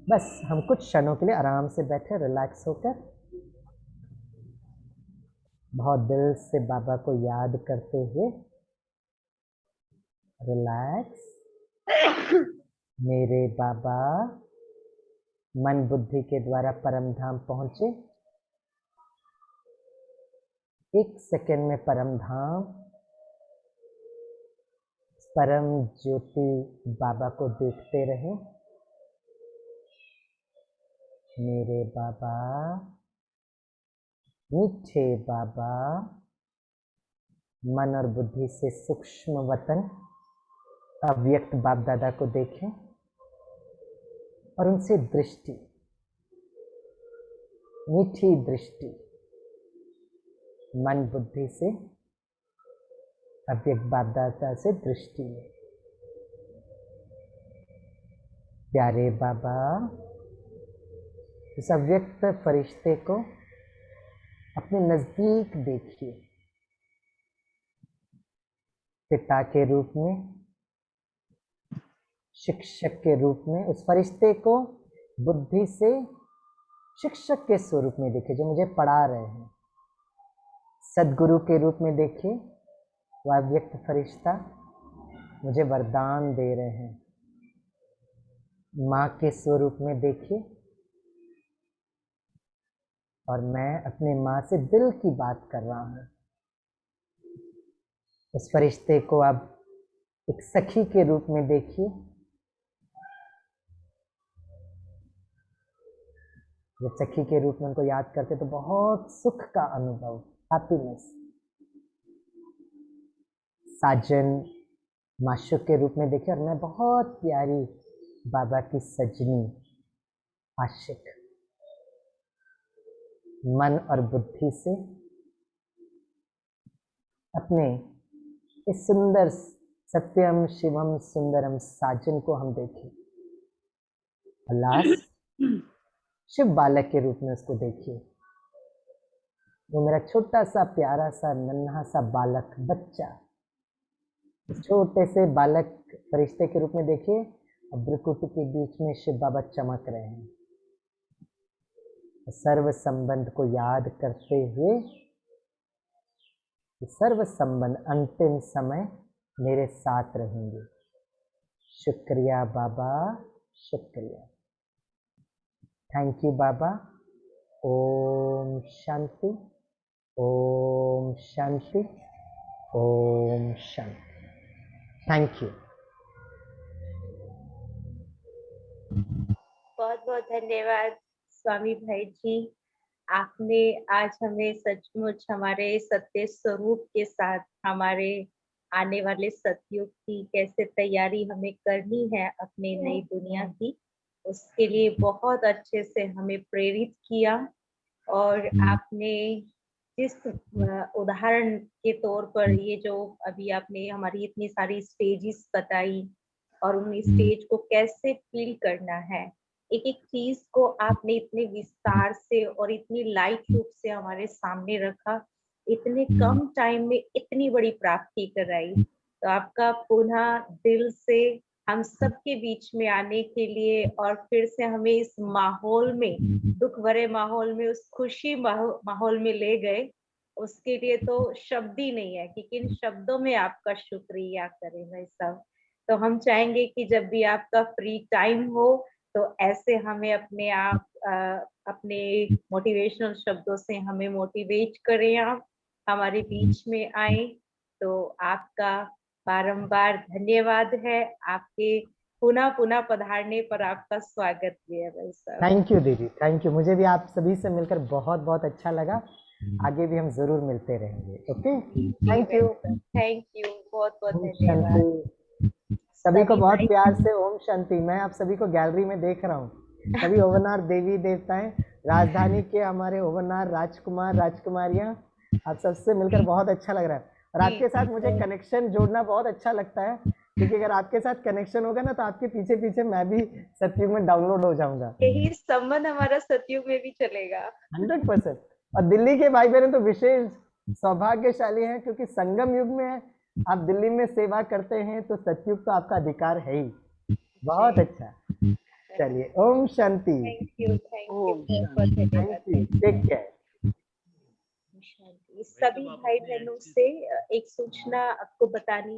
बस हम कुछ क्षणों के लिए आराम से बैठे, रिलैक्स होकर, बहुत दिल से बाबा को याद करते हुए रिलैक्स। मेरे बाबा मन बुद्धि के द्वारा परम धाम पहुंचे। 1 सेकंड में परम धाम, परम ज्योति बाबा को देखते रहे। मेरे बाबा, मीठे बाबा, मन और बुद्धि से सूक्ष्म वतन अव्यक्त बाप दादा को देखें और उनसे दृष्टि, मीठी दृष्टि, मन बुद्धि से अव्यक्त बाप दादा से दृष्टि है। प्यारे बाबा, इस अव्यक्त फरिश्ते को अपने नजदीक देखिए, पिता के रूप में, शिक्षक के रूप में। उस फरिश्ते को बुद्धि से शिक्षक के स्वरूप में देखिए जो मुझे पढ़ा रहे हैं। सदगुरु के रूप में देखिए, वह अव्यक्त फरिश्ता मुझे वरदान दे रहे हैं। माँ के स्वरूप में देखिए, और मैं अपने माँ से दिल की बात कर रहा हूँ। उस फरिश्ते को अब एक सखी के रूप में देखिए। जब सखी के रूप में उनको याद करते तो बहुत सुख का अनुभव, हैप्पीनेस। साजन, माशुक के रूप में देखिए, और मैं बहुत प्यारी बाबा की सजनी, आशिक। मन और बुद्धि से अपने इस सुंदर सत्यम शिवम सुंदरम साजन को हम देखें। लास्ट शिव बालक के रूप में उसको देखिए। वो मेरा छोटा सा प्यारा सा नन्हा सा बालक, बच्चा। इस छोटे से बालक फरिश्ते के रूप में देखिए, और ब्रकुट के बीच में शिव बाबा चमक रहे हैं। सर्व संबंध को याद करते हुए, सर्व संबंध अंतिम समय मेरे साथ रहेंगे। शुक्रिया बाबा, शुक्रिया। थैंक यू बाबा। ओम शांति, ओम शांति, ओम शांति। Thank you. बहुत बहुत धन्यवाद स्वामी भाई जी। आपने आज हमें सचमुच हमारे सत्य स्वरूप के साथ हमारे आने वाले सतयुग की कैसे तैयारी हमें करनी है अपनी नई दुनिया की, उसके लिए बहुत अच्छे से हमें प्रेरित किया। और आपने जिस उदाहरण के तौर पर ये जो अभी आपने हमारी इतनी सारी स्टेजेस बताई और उन स्टेज को कैसे फील करना है, एक एक चीज को आपने इतने विस्तार से और इतनी लाइट रूप से हमारे सामने रखा, इतने कम टाइम में इतनी बड़ी प्राप्ति कराई। तो आपका पुनः दिल से हम सबके बीच में आने के लिए और फिर से हमें इस माहौल में, दुख भरे माहौल में, उस खुशी माहौल में ले गए, उसके लिए तो शब्द ही नहीं है कि किन शब्दों में आपका शुक्रिया करें भाई साहब। तो हम चाहेंगे कि जब भी आपका फ्री टाइम हो तो ऐसे हमें अपने आप अपने मोटिवेशनल शब्दों से हमें मोटिवेट करें, आप हमारे बीच में आए। तो आपका बारंबार धन्यवाद है, आपके पुनः पुनः पधारने पर आपका स्वागत भी है भाई साहब। थैंक यू दीदी, थैंक यू। मुझे भी आप सभी से मिलकर बहुत बहुत अच्छा लगा। आगे भी हम जरूर मिलते रहेंगे। Okay, thank you. Thank you, बहुत बहुत ओम धन्यवाद। शांति। सभी को बहुत भाई- प्यार से ओम शांति। मैं आप सभी को गैलरी में देख रहा हूँ, सभी ओवनार देवी देवताएं, राजधानी के हमारे ओवनार राजकुमार राजकुमारियां, आप सबसे मिलकर बहुत अच्छा लग रहा है। और आपके साथ मुझे कनेक्शन जोड़ना बहुत अच्छा लगता है, क्योंकि अगर आपके साथ कनेक्शन होगा ना तो आपके पीछे पीछे मैं भी सतयुग में डाउनलोड हो जाऊंगा। यही संबंध हमारा सतयुग में भी चलेगा। 100%। और दिल्ली के भाई बहन तो विशेष सौभाग्यशाली हैं, क्योंकि संगम युग में आप दिल्ली में सेवा करते हैं, तो सतयुग तो आपका अधिकार है ही। बहुत अच्छा। चलिए, ओम शांति। थैंक यू, बहुत बहुत धन्यवाद। Thank you, take care. सभी भाई बहनों से एक सूचना आपको बतानी